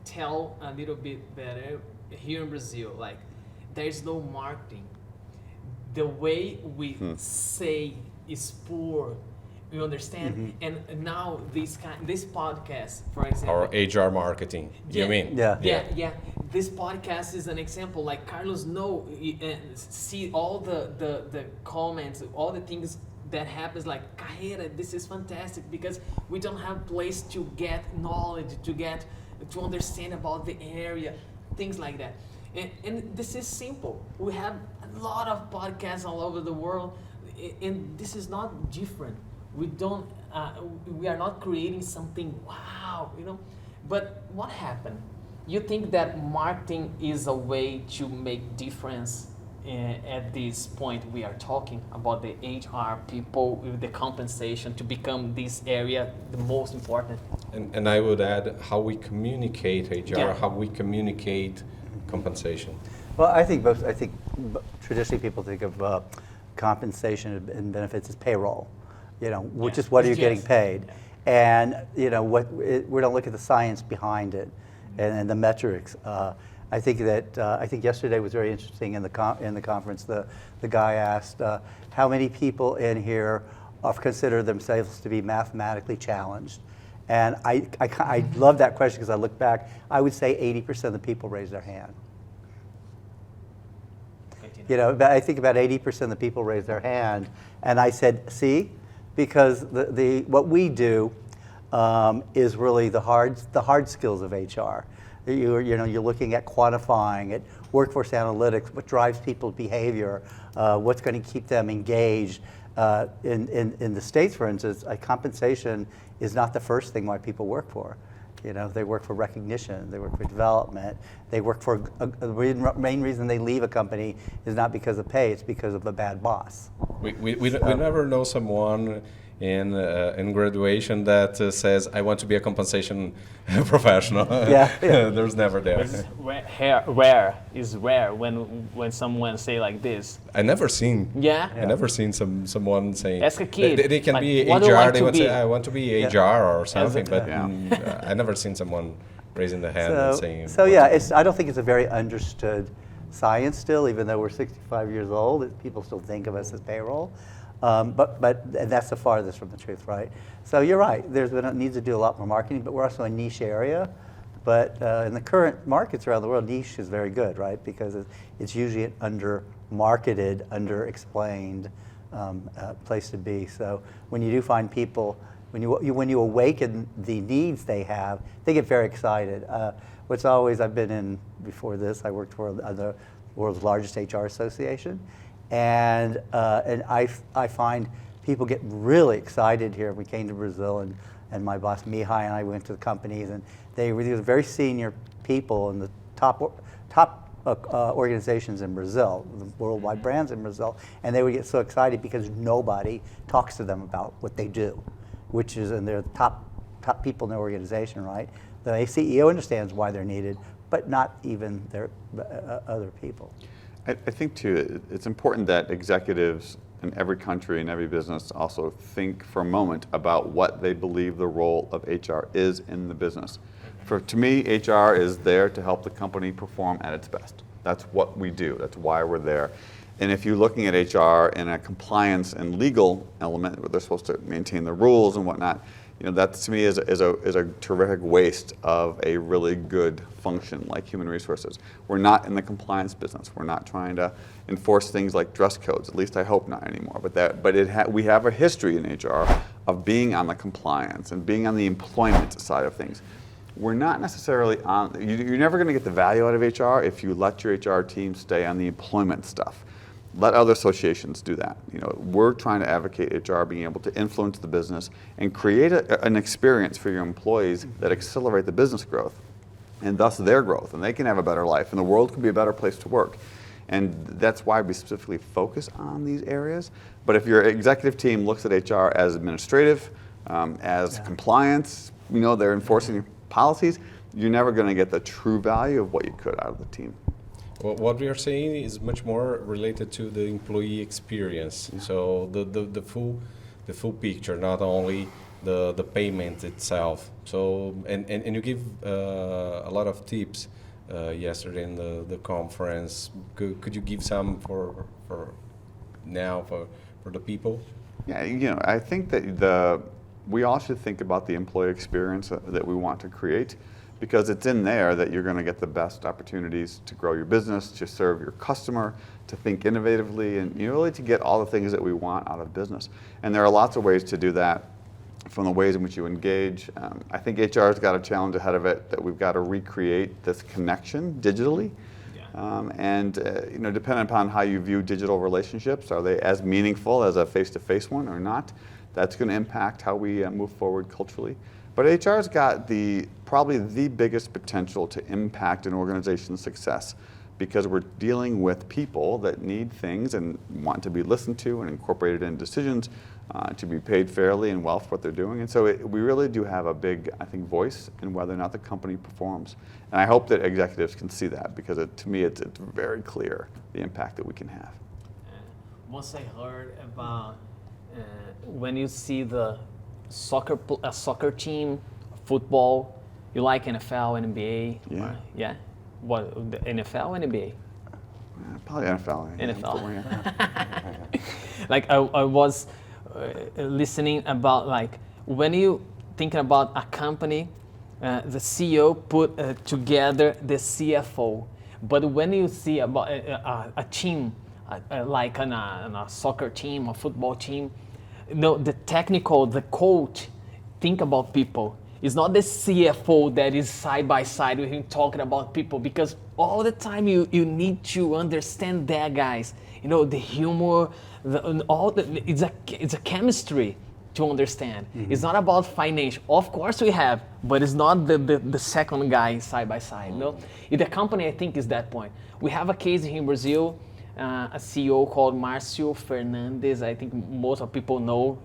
tell a little bit better here in Brazil, like there's no marketing. The way we say is poor, you understand? And now this podcast, for example. Or HR marketing, you mean? Yeah. Yeah. this podcast is an example. Like Carlos see all the comments, all the things that happens, like carreira, this is fantastic because we don't have place to get knowledge, to understand about the area, things like that. And this is simple. We have a lot of podcasts all over the world, and this is not different. We are not creating something wow, But what happened? You think that marketing is a way to make difference at this point we are talking about the HR people with the compensation to become this area the most important? And I would add how we communicate HR, how we communicate compensation. Well, I think traditionally people think of compensation and benefits as payroll, which is what are you getting paid, and we don't look at the science behind it and the metrics. I think yesterday was very interesting in the conference. The guy asked how many people in here consider themselves to be mathematically challenged, and I love that question because I look back. I would say 80% of the people raised their hand. I think about 80% of the people raised their hand, and I said, see, because what we do is really the hard skills of HR. You're looking at quantifying it, workforce analytics, what drives people's behavior, what's going to keep them engaged. In the States, for instance, compensation is not the first thing why people work for. They work for recognition, they work for development, they work for, the main reason they leave a company is not because of pay, it's because of a bad boss. We never know someone in graduation that says, I want to be a compensation professional. Yeah. There's never there. It's rare when someone say like this. I never seen. Yeah. I never seen someone saying. Ask a kid. They can like, be what do you HR. want They to would be? say, I want to be HR or something. But Yeah. I never seen someone raising the hand and saying. So yeah, I don't think it's a very understood science still, even though we're 65 years old. People still think of us as payroll. But that's the farthest from the truth, right? So you're right. There's been a need to do a lot more marketing, but we're also a niche area. But in the current markets around the world, niche is very good, right? Because it's usually an under-marketed, under-explained place to be. So when you do find people, when you awaken the needs they have, they get very excited. I've been in before this. I worked for the world's largest HR association. And I find people get really excited here. We came to Brazil, and my boss Mihai and I went to the companies, and they were these very senior people in the top organizations in Brazil, the worldwide brands in Brazil, and they would get so excited because nobody talks to them about what they do, which is, and they're the top people in their organization, right? The CEO understands why they're needed, but not even their other people. I think too, it's important that executives in every country and every business also think for a moment about what they believe the role of HR is in the business. To me, HR is there to help the company perform at its best. That's what we do. That's why we're there. And if you're looking at HR in a compliance and legal element, where they're supposed to maintain the rules and whatnot, that to me is a terrific waste of a really good function like human resources. We're not in the compliance business. We're not trying to enforce things like dress codes. At least I hope not anymore. We have a history in HR of being on the compliance and being on the employment side of things. We're not necessarily on. You're never going to get the value out of HR if you let your HR team stay on the employment stuff. Let other associations do that. We're trying to advocate HR being able to influence the business and create an experience for your employees that accelerate the business growth and thus their growth, and they can have a better life, and the world can be a better place to work. And that's why we specifically focus on these areas. But if your executive team looks at HR as administrative, as compliance, they're enforcing policies, you're never going to get the true value of what you could out of the team. Well, what we are saying is much more related to the employee experience. Yeah. So the full picture, not only the payment itself. So and you give a lot of tips yesterday in the conference. Could you give some for the people? Yeah, I think that we all should think about the employee experience that we want to create, because it's in there that you're going to get the best opportunities to grow your business, to serve your customer, to think innovatively, and really to get all the things that we want out of business. And there are lots of ways to do that, from the ways in which you engage. I think HR's got a challenge ahead of it that we've got to recreate this connection digitally. Depending upon how you view digital relationships, are they as meaningful as a face-to-face one or not? That's going to impact how we move forward culturally. But HR's got probably the biggest potential to impact an organization's success, because we're dealing with people that need things and want to be listened to and incorporated in decisions, to be paid fairly and well for what they're doing. And so we really do have a big, I think, voice in whether or not the company performs. And I hope that executives can see that, because to me it's very clear the impact that we can have. Once I heard about when you see the soccer team, football, you like NFL, NBA? Yeah. Yeah? What, the NFL, NBA? Probably NFL. NFL. Yeah. Like I was listening about, like, when you thinking about a company, the CEO put together the CFO. But when you see about a team, like on a soccer team, a football team, the technical, the coach, think about people. It's not the CFO that is side by side with him talking about people, because all the time you need to understand that, guys. The humor, it's a chemistry to understand. Mm-hmm. It's not about financial. Of course we have, but it's not the second guy side by side. No, in the company, I think is that point. We have a case here in Brazil, a CEO called Márcio Fernandes. I think most of people know.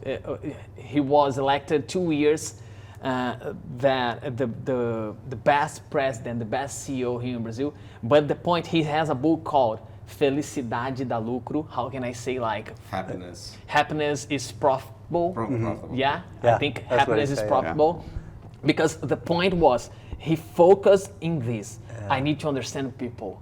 He was elected 2 years. That the best president, the best CEO here in Brazil. But the point, he has a book called Felicidade dá lucro. How can I say, like, happiness? Happiness is profitable. Profitable. Yeah, Yeah, I think that's happiness what is I say, profitable. Because the point was, he focused in this. I need to understand people.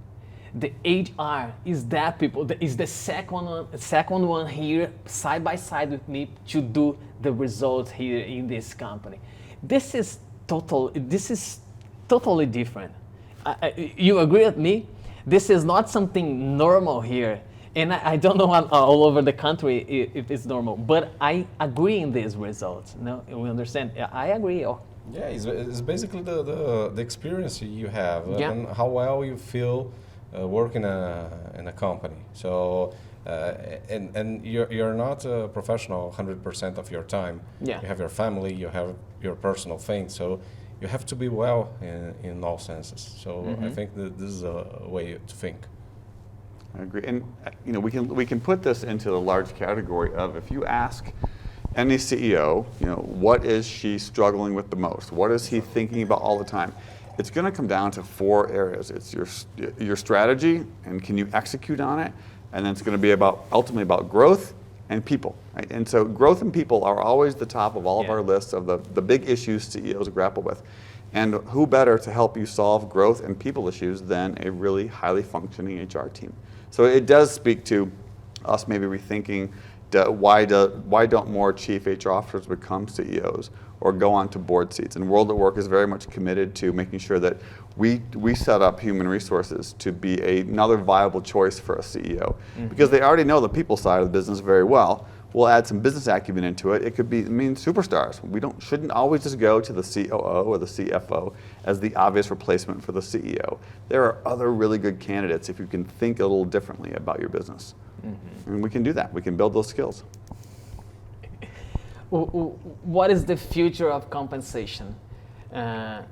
The HR is that people, is the second one here, side by side with me, to do the results here in this company. This is totally different. You agree with me? This is not something normal here. And I don't know all over the country if it's normal, but I agree in these results. No, we understand. I agree. Yeah, it's basically the experience you have, Yeah. and how well you feel working in a company. So, and you're not a professional 100% of your time. Yeah. You have your family, you have your personal things. So you have to be well in all senses. So I think that this is a way to think. I agree, and we can put this into the large category of, if you ask any CEO, what is she struggling with the most? What is he thinking about all the time? It's going to come down to 4 areas. It's your strategy, and can you execute on it? And then it's going to be ultimately about growth and people. Right? And so growth and people are always the top of all of our lists of the big issues CEOs grapple with. And who better to help you solve growth and people issues than a really highly functioning HR team? So it does speak to us maybe rethinking why don't more chief HR officers become CEOs or go on to board seats. And World at Work is very much committed to making sure that we set up human resources to be another viable choice for a CEO, because they already know the people side of the business very well. We'll add some business acumen into it. It could mean superstars. We shouldn't always just go to the COO or the CFO as the obvious replacement for the CEO. There are other really good candidates if you can think a little differently about your business. And we can do that. We can build those skills. What is the future of compensation? I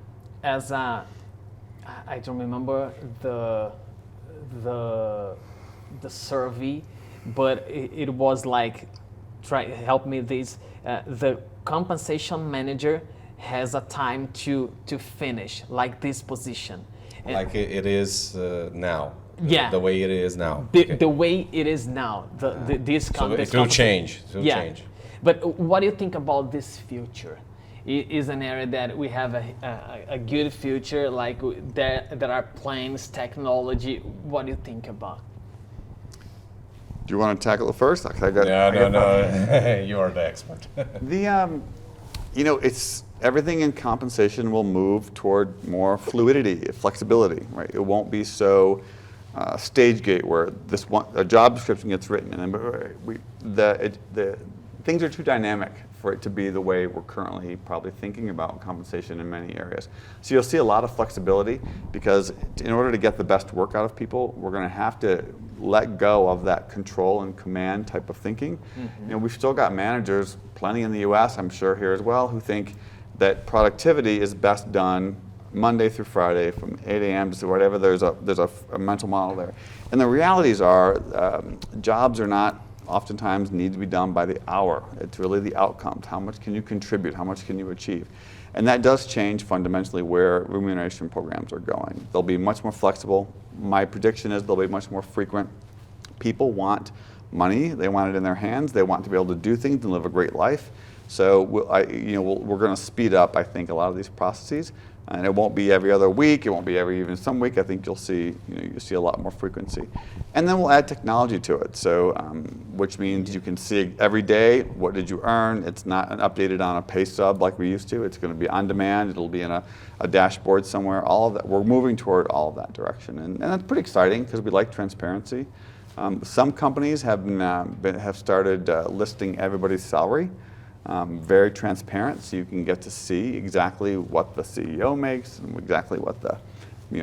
don't remember the survey, but it was like, help me this. The compensation manager has a time to finish, like this position. Like it is now. Yeah. The way it is now. The way it is now. This so it will change. It will change. But what do you think about this future? Is an area that we have a good future, like there are plans, technology. What do you think about? Do you want to tackle it first? No. You are the expert. everything in compensation will move toward more fluidity, flexibility, right? It won't be so stage gate where a job description gets written and then the things are too dynamic for it to be the way we're currently probably thinking about compensation in many areas. So you'll see a lot of flexibility because in order to get the best work out of people, we're going to have to let go of that control and command type of thinking. You know, we've still got managers, plenty in the US, I'm sure here as well, who think that productivity is best done Monday through Friday from 8 a.m. to whatever. There's a mental model there. And the realities are jobs are not oftentimes need to be done by the hour. It's really the outcomes. How much can you contribute? How much can you achieve? And that does change fundamentally where remuneration programs are going. They'll be much more flexible. My prediction is they'll be much more frequent. People want money. They want it in their hands. They want to be able to do things and live a great life. So we're going to speed up, I think, a lot of these processes. And it won't be every other week. It won't be even some week. I think you'll see a lot more frequency. And then we'll add technology to it. So, which means you can see every day what did you earn. It's not updated on a pay stub like we used to. It's going to be on demand. It'll be in a dashboard somewhere. All of that. We're moving toward all of that direction, and that's pretty exciting because we like transparency. Some companies have started listing everybody's salary. Very transparent, so you can get to see exactly what the CEO makes and exactly what the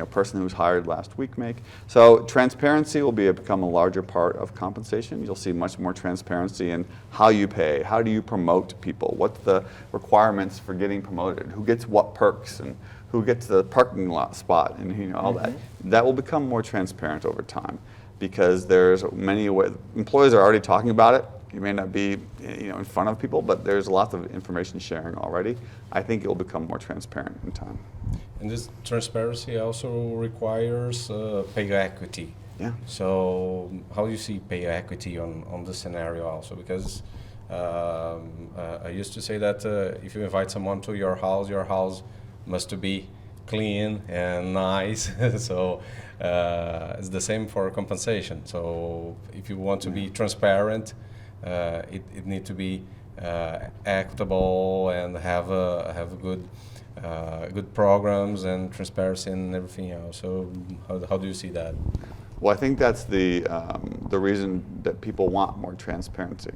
person who was hired last week make. So transparency will become a larger part of compensation. You'll see much more transparency in how you pay, how do you promote people, what's the requirements for getting promoted, who gets what perks, and who gets the parking lot spot, and all that. That will become more transparent over time because there's many ways. Employees are already talking about it. You may not be in front of people, but there's lots of information sharing already. I think it will become more transparent in time. And this transparency also requires pay equity. Yeah. So how do you see pay equity on this scenario also? Because I used to say that if you invite someone to your house must be clean and nice. So it's the same for compensation. So if you want to be transparent, it needs to be equitable and have a good programs and transparency and everything else. So how do you see that? Well, I think that's the reason that people want more transparency.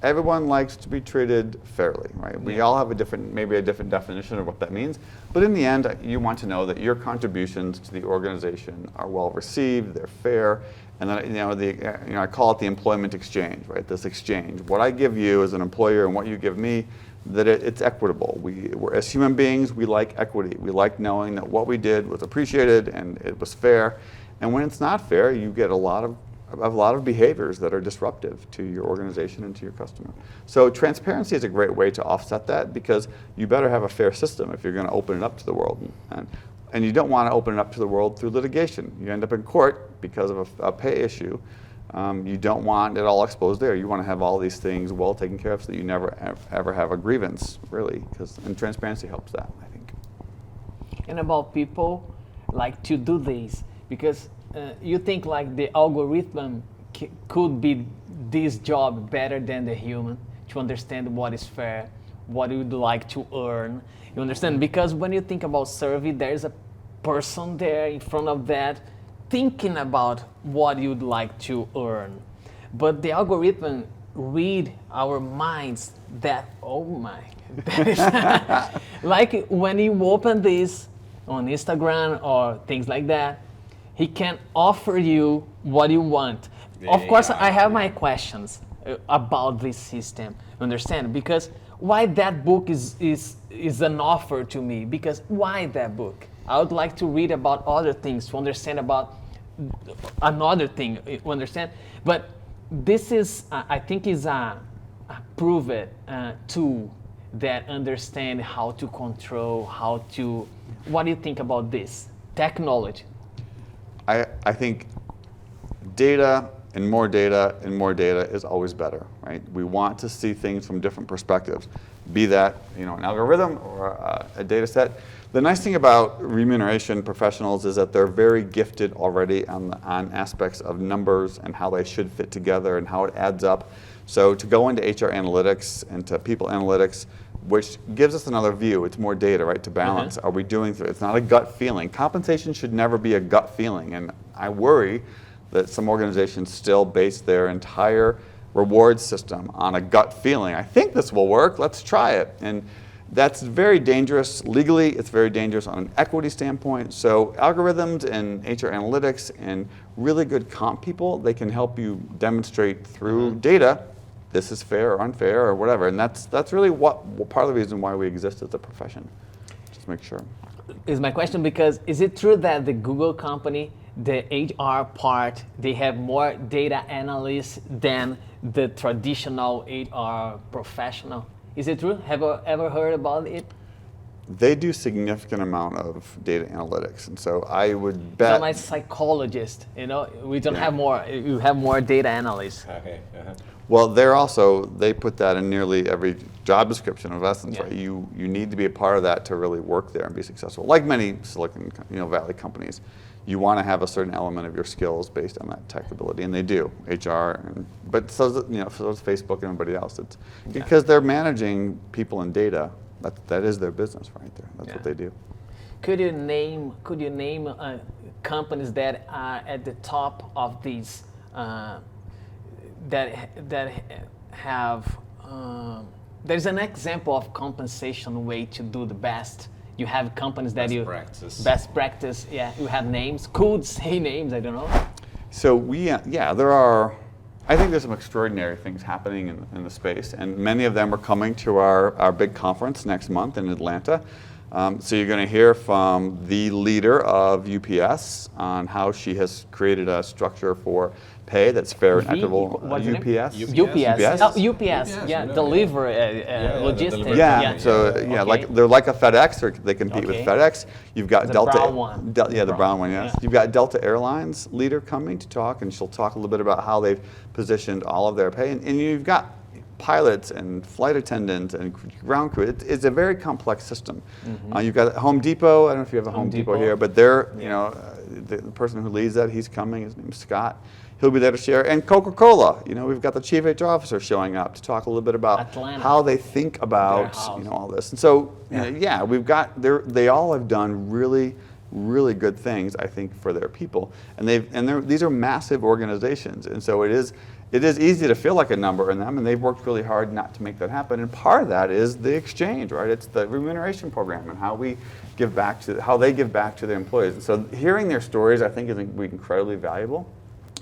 Everyone likes to be treated fairly, right? We all have maybe a different definition of what that means, but in the end, you want to know that your contributions to the organization are well received, they're fair, and then I call it the employment exchange, right? This exchange, what I give you as an employer and what you give me, that it's equitable. We're as human beings, we like equity. We like knowing that what we did was appreciated and it was fair. And when it's not fair, you get a lot of behaviors that are disruptive to your organization and to your customer. So transparency is a great way to offset that because you better have a fair system if you're going to open it up to the world. And you don't want to open it up to the world through litigation. You end up in court because of a pay issue. You don't want it all exposed there. You want to have all these things well taken care of so that you never ever have a grievance, really, and transparency helps that, I think. And about people like to do this, because you think like the algorithm could be this job better than the human to understand what is fair, what you would like to earn. You understand? Because when you think about survey, there's a person there in front of that thinking about what you'd like to earn. But the algorithm read our minds that, oh my, that is like when you open this on Instagram or things like that, he can offer you what you want. Of course, I have my questions about this system, understand? Because why that book is an offer to me? Because why that book? I would like to read about other things, to understand about another thing, you understand? But this is, I think, is a proven tool that understand how to control, what do you think about this? Technology. I think data and more data and more data is always better, right? We want to see things from different perspectives, be that an algorithm or a data set. The nice thing about remuneration professionals is that they're very gifted already on aspects of numbers and how they should fit together and how it adds up. So to go into HR analytics and to people analytics, which gives us another view. It's more data, right, to balance. Are we doing, it's not a gut feeling. Compensation should never be a gut feeling, and I worry that some organizations still base their entire reward system on a gut feeling. I think this will work, let's try it. And that's very dangerous legally, it's very dangerous on an equity standpoint. So algorithms and HR analytics and really good comp people, they can help you demonstrate through data, this is fair or unfair or whatever. And that's really part of the reason why we exist as a profession. Just make sure. Is my question, because is it true that the Google company, the HR part, they have more data analysts than the traditional HR professional? Is it true? Have you ever heard about it? They do significant amount of data analytics, and so I would bet. So my psychologist, we don't have more. You have more data analysts. Okay. Well, they put that in nearly every job description of Essence, right? You need to be a part of that to really work there and be successful. Like many Silicon Valley companies, you want to have a certain element of your skills based on that tech ability, and they do. HR, but so does Facebook and everybody else. It's because they're managing people and data. That is their business right there. That's what they do. Could you name companies that are at the top of these that have? There's an example of compensation way to do the best. You have companies that best practice. Yeah, you have names. Could say names. I don't know. So there are. I think there's some extraordinary things happening in the space, and many of them are coming to our big conference next month in Atlanta. So you're going to hear from the leader of UPS on how she has created a structure for pay that's fair and equitable. UPS. UPS. Oh, UPS. Yeah, deliver logistics. Like they're like a FedEx, or they compete with FedEx. You've got the Delta. Brown one. The brown one. Yes. You've got Delta Airlines leader coming to talk, and she'll talk a little bit about how they've positioned all of their pay, and you've got pilots and flight attendants and ground crew. It's a very complex system. You've got Home Depot. I don't know if you have a Home Depot here, but they're, the person who leads that, he's coming. His name's Scott. He'll be there to share. And Coca-Cola. We've got the chief HR officer showing up to talk a little bit about Atlanta. how they think about all this. And so, we've got they all have done really, really good things, I think, for their people. And these are massive organizations, and so it is easy to feel like a number in them, and they've worked really hard not to make that happen. And part of that is the exchange, right? It's the remuneration program and how they give back to their employees. And so hearing their stories, I think, is incredibly valuable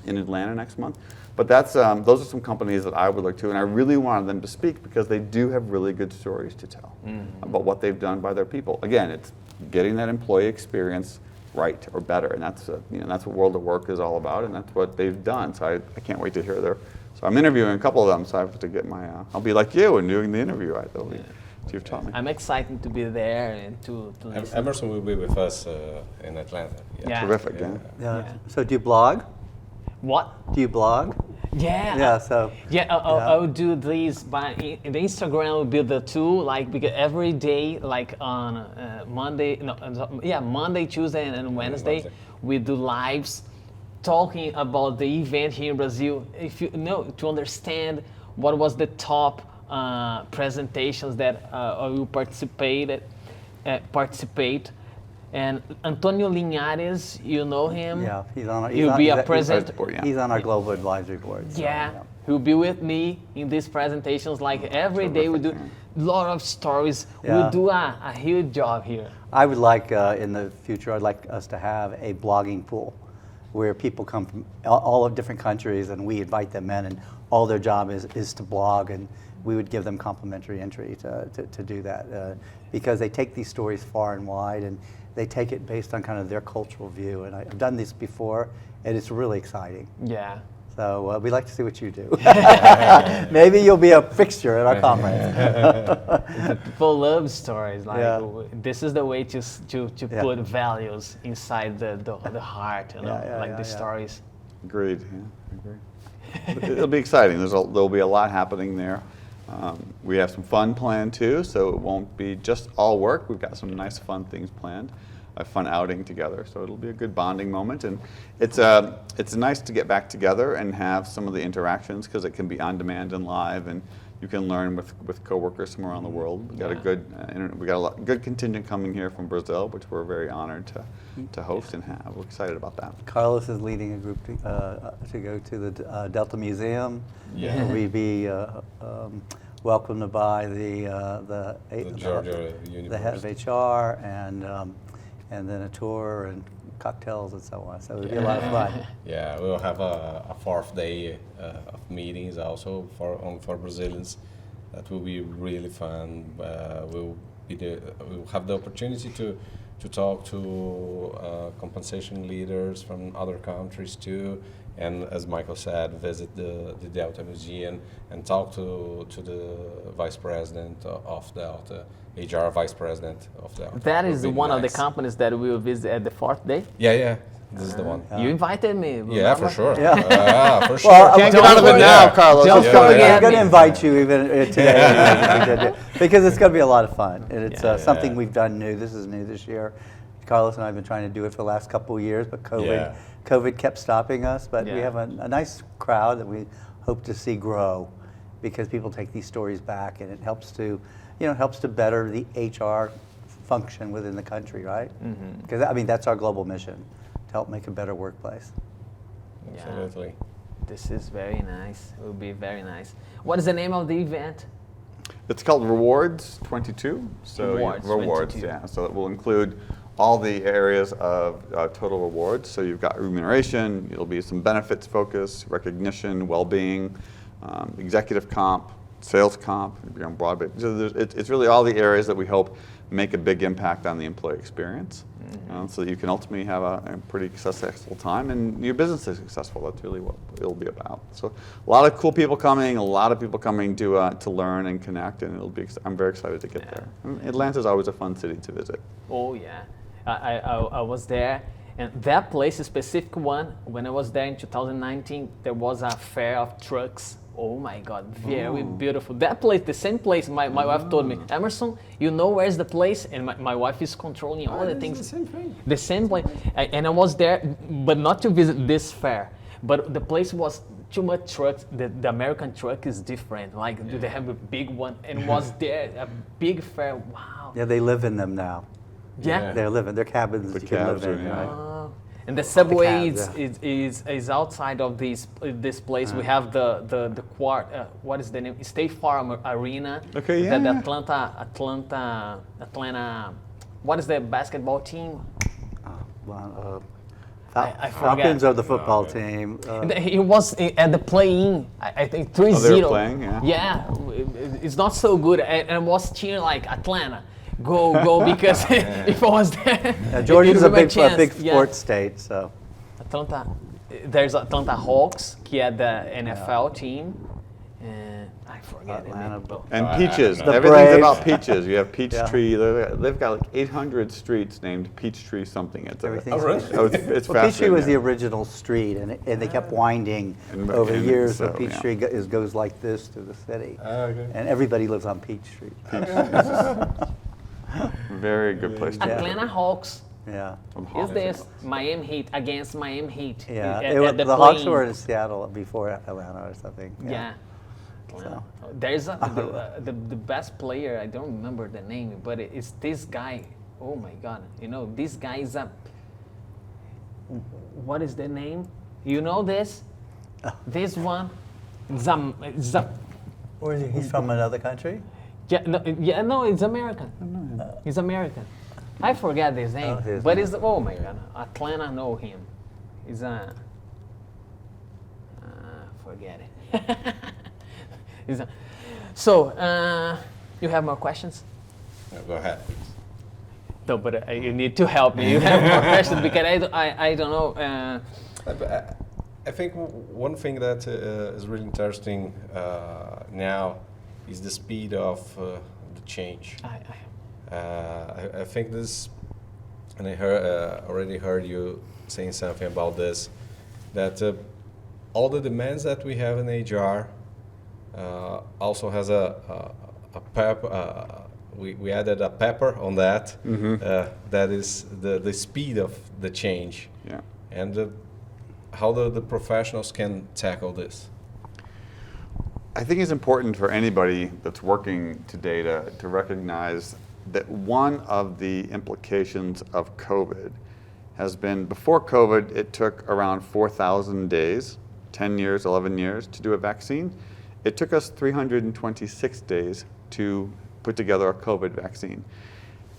in Atlanta next month. But those are some companies that I would look to, and I really wanted them to speak because they do have really good stories to tell about what they've done by their people. Again, it's getting that employee experience right or better, and that's what World of Work is all about, and that's what they've done. So I can't wait to hear So I'm interviewing a couple of them, so I have to get I'll be like you and doing the interview. You've taught me. I'm excited to be there and to listen. Emerson will be with us in Atlanta. Terrific. So do you blog? What? Do you blog? Yeah. I'll do these by the Instagram will be the tool, because every day, on Monday, Tuesday, and Wednesday, we do lives talking about the event here in Brazil. If you to understand what was the top presentations that I will participate. And Antonio Linhares, you know him? Yeah, he's on our global advisory board. He'll be with me in these presentations. Every day we do a lot of stories. We do a huge job here. I would like, in the future, I'd like us to have a blogging pool where people come from all of different countries, and we invite them in, and all their job is to blog, and we would give them complimentary entry to do that, because they take these stories far and wide, and they take it based on kind of their cultural view. And I've done this before, and it's really exciting. Yeah. So we'd like to see what you do. Maybe you'll be a fixture at our conference. People love stories. This is the way to put values inside the heart, the stories. Agreed. It'll be exciting. There'll be a lot happening there. We have some fun planned too, so it won't be just all work. We've got some nice fun things planned, a fun outing together. So it'll be a good bonding moment, and it's nice to get back together and have some of the interactions, because it can be on demand and live, and you can learn with coworkers from around the world. We got a good good contingent coming here from Brazil, which we're very honored to host and have. We're excited about that. Carlos is leading a group to go to the Delta Museum. Yeah. We'd be welcomed by the Georgia the head of HR and then a tour and cocktails and so on. So it'd be a lot of fun. Yeah, we'll have a fourth day of meetings also for Brazilians. That will be really fun. We'll have the opportunity to talk to compensation leaders from other countries too, and as Michael said, visit the Delta Museum and talk to the vice president of Delta, HR vice president of Delta. That is Would be one of the nice. companies that we will visit at the fourth day. Yeah, this is the one. You invited me. Yeah, remember? for sure. Yeah. For sure. Well, Can't Don't get out of it now, forget. Carlos. Don't Let's go forget. ahead. I'm going to me. invite you even today because it's going to be a lot of fun. And it's something we've done new. This is new this year. Carlos and I have been trying to do it for the last couple of years, but COVID kept stopping us. But we Yeah. have a nice crowd that we hope to see grow because people take these stories back and it helps to better the HR function within the country, right? Because I mean, that's our global mission, to help make a better workplace. Yeah. Absolutely. This is very nice. It will be very nice. What is the name of the event? It's called Rewards 22. So Rewards rewards, 22. yeah. So it will include all the areas of total rewards. So you've got remuneration, it'll be some benefits focus, recognition, well-being, executive comp, sales comp, broadband. So it's really all the areas that we hope make a big impact on the employee experience, so that you can ultimately have a pretty successful time and your business is successful. That's really what it'll be about. So a lot of cool people coming, a lot of people coming to learn and connect, and I'm very excited to get there. And Atlanta's always a fun city to visit. Oh yeah, I was there, and that place, a specific one, when I was there in 2019, there was a fair of trucks. Oh my God, very beautiful. That place, the same place, my wife told me, Emerson, you know where's the place? And my wife is controlling all the things. The same thing. The same place. And I was there, but not to visit this fair. But the place was too much trucks. The American truck is different. Like, do they have a big one? And was there a big fair? Wow. Yeah, they live in them now. Yeah. They're living. They're cabins that you can live cabs in. are, yeah. Right? And the subway cabs, is outside of this place. We have the what is the name? State Farm Arena. Okay, The yeah. Atlanta. What is the basketball team? I forget. Falcons are the football team. He was at the play-in. I think 3-0. Oh, they were playing, yeah. Yeah, it's not so good. And I was cheering like Atlanta. Go, because if I was there, Georgia's it a would be big chance. sports state, so. Atlanta, there's Atlanta Hawks, que é the NFL team. I forget the name. And peaches. The Everything's Braves. about peaches. You have Peachtree. Yeah. They've got like 800 streets named Peachtree something. Everything's It's Well, Peachtree fascinating. was the original street, and they kept winding And- over the and years. so, So Peachtree goes like this through the city, Okay. and everybody lives on Peach Street. Very good place to Atlanta Hawks Yeah, is this Miami Heat against Miami Heat. yeah. At The Hawks play-in. were in Seattle before Atlanta or something. Yeah. So. There's the best player. I don't remember the name, but it's this guy. Oh my God! You know, this guy is a. What is the name? You know this? This one. Where is he? He's from another country? No, it's American. He's American. I forget his name, his but name. it's oh my God! Atlanta know him. He's a. Forget it. So, you have more questions? No, go ahead. No, but you need to help me. You have more questions because I don't know. I think one thing that is really interesting now is the speed of the change. I think this, and I already heard you saying something about this, that all the demands that we have in HR also has a pepper. We added a pepper on that. That is the speed of the change. Yeah. And how the professionals can tackle this. I think it's important for anybody that's working today to recognize that one of the implications of COVID has been, before COVID, it took around 4,000 days, 10 years, 11 years to do a vaccine. It took us 326 days to put together a COVID vaccine.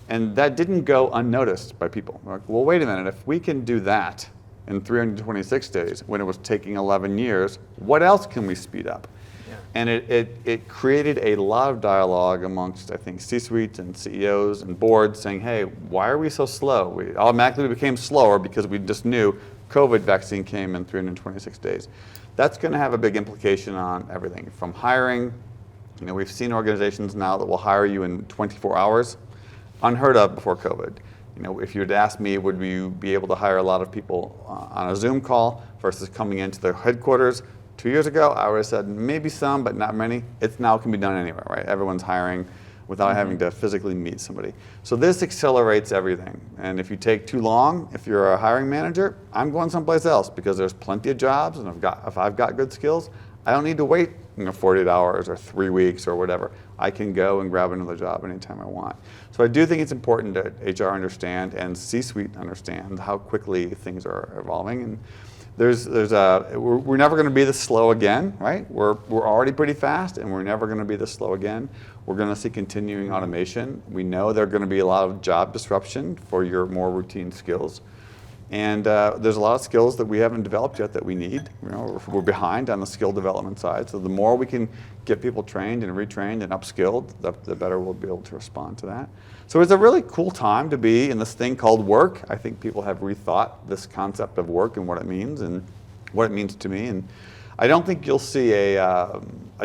And that didn't go unnoticed by people. They're like, well, wait a minute, if we can do that in 326 days when it was taking 11 years, what else can we speed up? Yeah. And it created a lot of dialogue amongst, I think, C-suites and CEOs and boards saying, hey, why are we so slow? We automatically became slower because we just knew COVID vaccine came in 326 days. That's going to have a big implication on everything from hiring. You know, we've seen organizations now that will hire you in 24 hours. Unheard of before COVID. You know, if you had asked me, would you be able to hire a lot of people on a Zoom call versus coming into their headquarters 2 years ago, I would have said maybe some, but not many. It's now can be done anywhere, right? Everyone's hiring without having to physically meet somebody. So this accelerates everything. And if you take too long, if you're a hiring manager, I'm going someplace else because there's plenty of jobs, and if I've got good skills, I don't need to wait 48 hours or 3 weeks or whatever. I can go and grab another job anytime I want. So I do think it's important that HR understand and C-suite understand how quickly things are evolving. And we're never going to be this slow again, right? We're already pretty fast, and we're never going to be this slow again. We're going to see continuing automation. We know there's going to be a lot of job disruption for your more routine skills. And there's a lot of skills that we haven't developed yet that we need. You know, we're behind on the skill development side. So the more we can get people trained and retrained and upskilled, the better we'll be able to respond to that. So it's a really cool time to be in this thing called work. I think people have rethought this concept of work and what it means to me. And I don't think you'll see a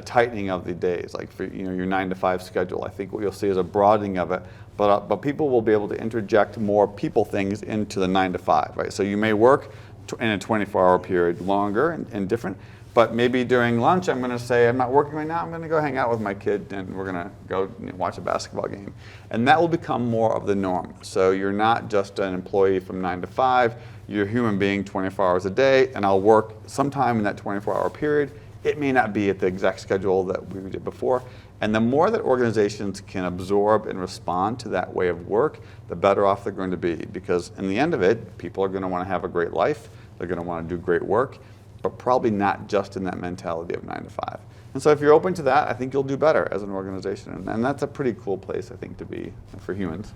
tightening of the days, like for your 9-to-5 schedule. I think what you'll see is a broadening of it. But people will be able to interject more people things into the 9-to-5, right? So you may work in a 24-hour period longer and different, but maybe during lunch I'm going to say, I'm not working right now, I'm going to go hang out with my kid and we're going to go watch a basketball game. And that will become more of the norm. So you're not just an employee from 9 to 5, you're a human being 24 hours a day, and I'll work sometime in that 24-hour period. It may not be at the exact schedule that we did before. And the more that organizations can absorb and respond to that way of work, the better off they're going to be. Because in the end of it, people are going to want to have a great life, they're going to want to do great work, but probably not just in that mentality of 9 to 5. And so if you're open to that, I think you'll do better as an organization. And that's a pretty cool place, I think, to be for humans.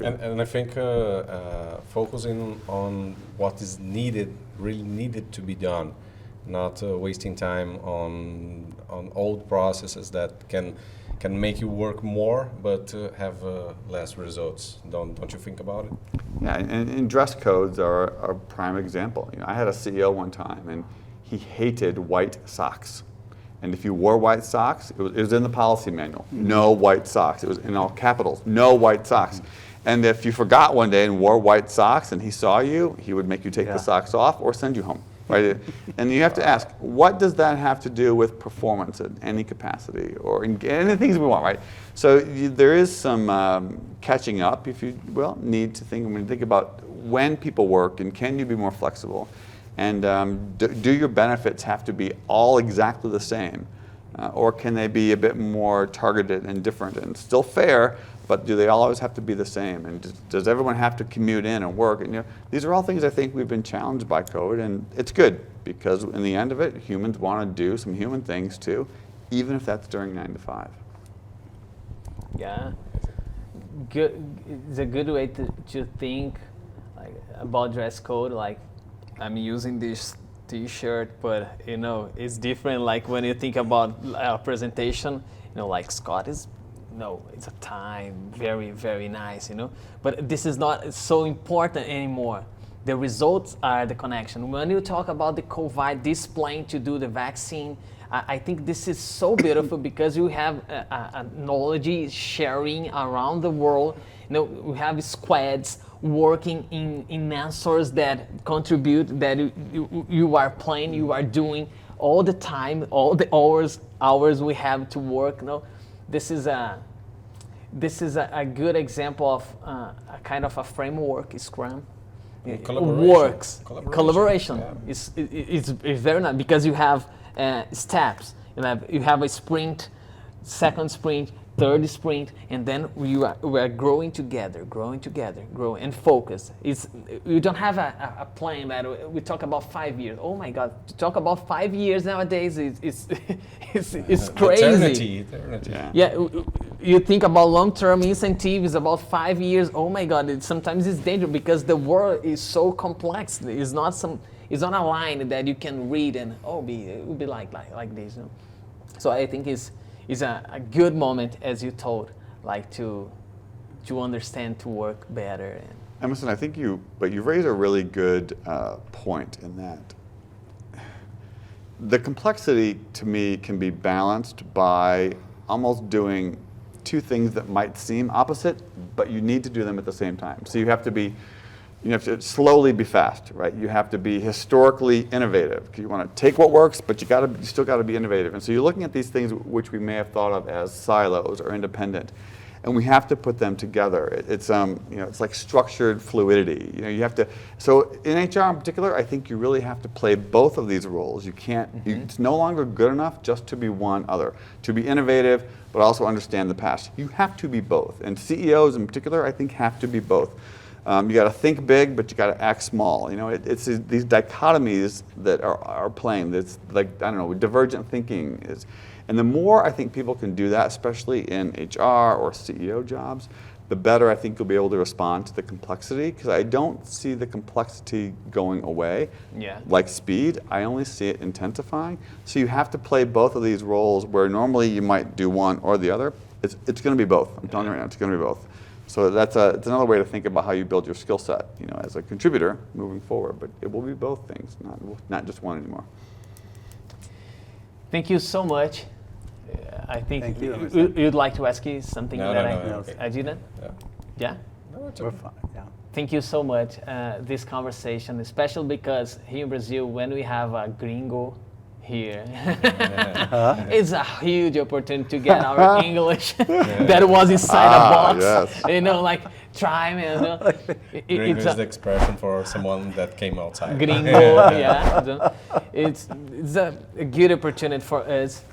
And I think focusing on what is needed, really needed to be done, not wasting time on old processes that can make you work more but have less results. Don't you think about it? Yeah, and dress codes are a prime example. I had a CEO one time, and he hated white socks. And if you wore white socks, it was in the policy manual. No white socks. It was in all capitals. No white socks. And if you forgot one day and wore white socks and he saw you, he would make you take the socks off or send you home. Right? And you have to ask, what does that have to do with performance at any capacity or in any things we want, right? So there is some catching up, if you will, need to think, when you think about when people work and can you be more flexible, and do your benefits have to be all exactly the same, or can they be a bit more targeted and different and still fair, but do they always have to be the same? And does everyone have to commute in and work? And these are all things I think we've been challenged by COVID, and it's good because in the end of it, humans want to do some human things too, even if that's during 9 to 5. Yeah, good. It's a good way to think about dress code. Like, I'm using this T-shirt, but it's different. Like when you think about a presentation, like Scott is. No, it's a time, very, very nice, But this is not so important anymore. The results are the connection. When you talk about the COVID, this plane to do the vaccine, I think this is so beautiful because you have a knowledge sharing around the world. We have squads working in answers that contribute, that you are playing, you are doing all the time, all the hours we have to work. This is a good example of a kind of a framework, Scrum. Collaboration. Collaboration. Yeah. It's very nice because you have steps. You have a sprint, second sprint, third sprint, and then we are growing together, growing, and focus. You don't have a plan that we talk about 5 years. Oh my God, to talk about 5 years nowadays is it's crazy. Eternity. Yeah, you think about long-term incentives about 5 years. Oh my God, sometimes it's dangerous because the world is so complex. It's not a line that you can read and it will be like this. You know? So I think it's a good moment, as you told, like to understand, to work better. Emerson, I think you raise a really good point in that the complexity to me can be balanced by almost doing two things that might seem opposite, but you need to do them at the same time. So you have to slowly be fast, right? You have to be historically innovative. You want to take what works, but you still got to be innovative. And so you're looking at these things which we may have thought of as silos or independent, and we have to put them together. It's like structured fluidity. You have to. So in HR in particular, I think you really have to play both of these roles. You can't. It's no longer good enough just to be one other. To be innovative, but also understand the past. You have to be both. And CEOs in particular, I think, have to be both. You got to think big, but you got to act small. It's these dichotomies that are playing. It's like, I don't know, divergent thinking is. And the more I think people can do that, especially in HR or CEO jobs, the better I think you'll be able to respond to the complexity, because I don't see the complexity going away. Yeah. Like speed, I only see it intensifying. So you have to play both of these roles where normally you might do one or the other. It's going to be both. I'm telling you right now, it's going to be both. So it's another way to think about how you build your skill set, as a contributor moving forward. But it will be both things, not just one anymore. Thank you so much. I think Thank you. you'd like to ask you something No, okay. I didn't? Yeah. Yeah? No, it's We're okay. fine, yeah. Thank you so much. This conversation, especially because here in Brazil, when we have a gringo here, it's a huge opportunity to get our English that was inside a box. Yes. Like try, Gringo is the expression for someone that came outside. Gringo, yeah. It's a good opportunity for us,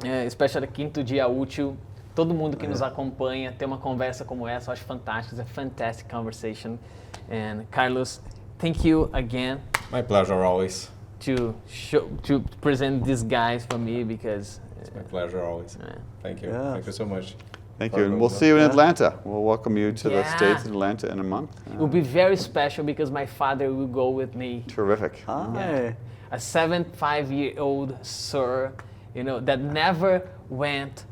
especially quinto dia útil. Todo mundo que nos acompanha, ter uma conversa como essa, eu acho fantástico. It's a fantastic conversation. And Carlos, thank you again. My pleasure always. To present these guys for me, because It's my pleasure always. Thank you. Yeah. Thank you so much. Thank you. And we'll see you in Atlanta. We'll welcome you to the Yeah. States in Atlanta in a month. it will be very special because my father will go with me. Terrific. Hi. A 75-year-old sir, that never went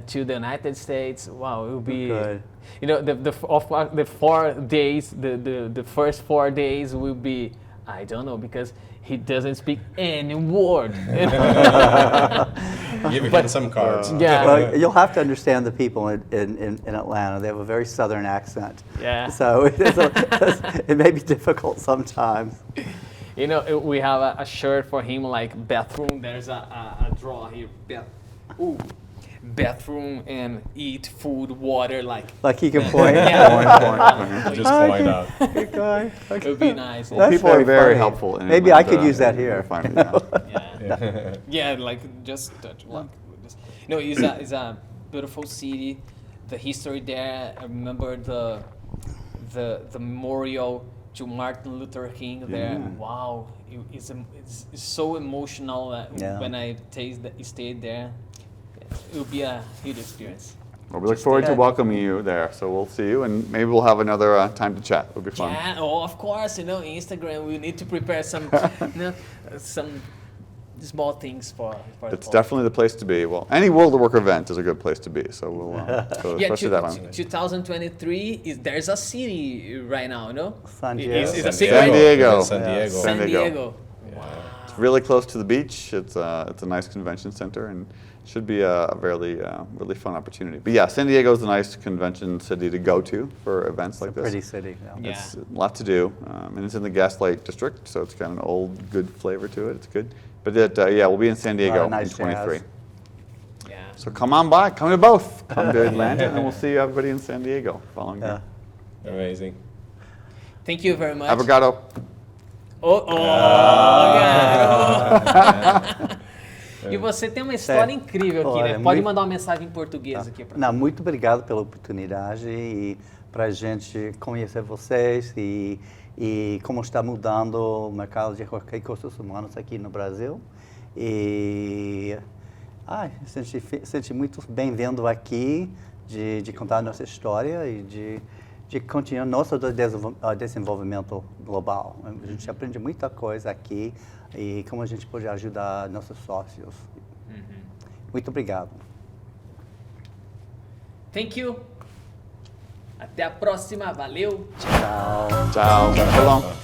to the United States. Wow, it will be. Good. The 4 days, the first 4 days will be, I don't know, because he doesn't speak any word. Give him some cards. Yeah. Well, you'll have to understand the people in Atlanta. They have a very southern accent. Yeah. So it may be difficult sometimes. We have a shirt for him, like bathroom. There's a draw here. Bathroom and eat food, water, like. Like he can point. Just point out. Good guy. It would be nice. That's People are very funny. helpful. In Maybe I Atlanta. could use that here. You'll find it, Yeah. Yeah, like just touch. Like this. It's a beautiful city. The history there. I remember the memorial to Martin Luther King there. Yeah. Wow, it's so emotional when I stayed there. It will be a huge experience. Well, we look forward to welcoming you there. So we'll see you, and maybe we'll have another time to chat. It'll be fun. Yeah, of course, Instagram, we need to prepare some some small things for It's definitely the place to be. Well, any World of Work event is a good place to be. So we'll, especially that one. 2023 there's a city right now, no? San Diego. It's a San city. San Diego. San Diego. San San Diego. Diego. It's really close to the beach. It's a nice convention center, and should be a really fun opportunity. But yeah, San Diego is a nice convention city to go to for events like this. Pretty city. Yeah. It's a lot to do, and it's in the Gaslight District, so it's got an old, good flavor to it. It's good. But we'll be in San Diego Nice in 23. jazz. Yeah. So come on by, come to both. Come to Atlanta, and we'll see everybody in San Diego following Yeah. you. Amazing. Thank you very much. Avocado. Okay. E você tem uma história incrível aqui, Olha, né? Pode muito- mandar uma mensagem em português aqui para Não, muito obrigado pela oportunidade e para a gente conhecer vocês e como está mudando o mercado de recursos humanos aqui no Brasil. E senti muito bem-vindo aqui de contar nossa história e de continuar nosso desenvolvimento global. A gente aprende muita coisa aqui e como a gente pode ajudar nossos sócios. Muito obrigado. Thank you. Até a próxima. Valeu. Tchau. Tchau. Belong.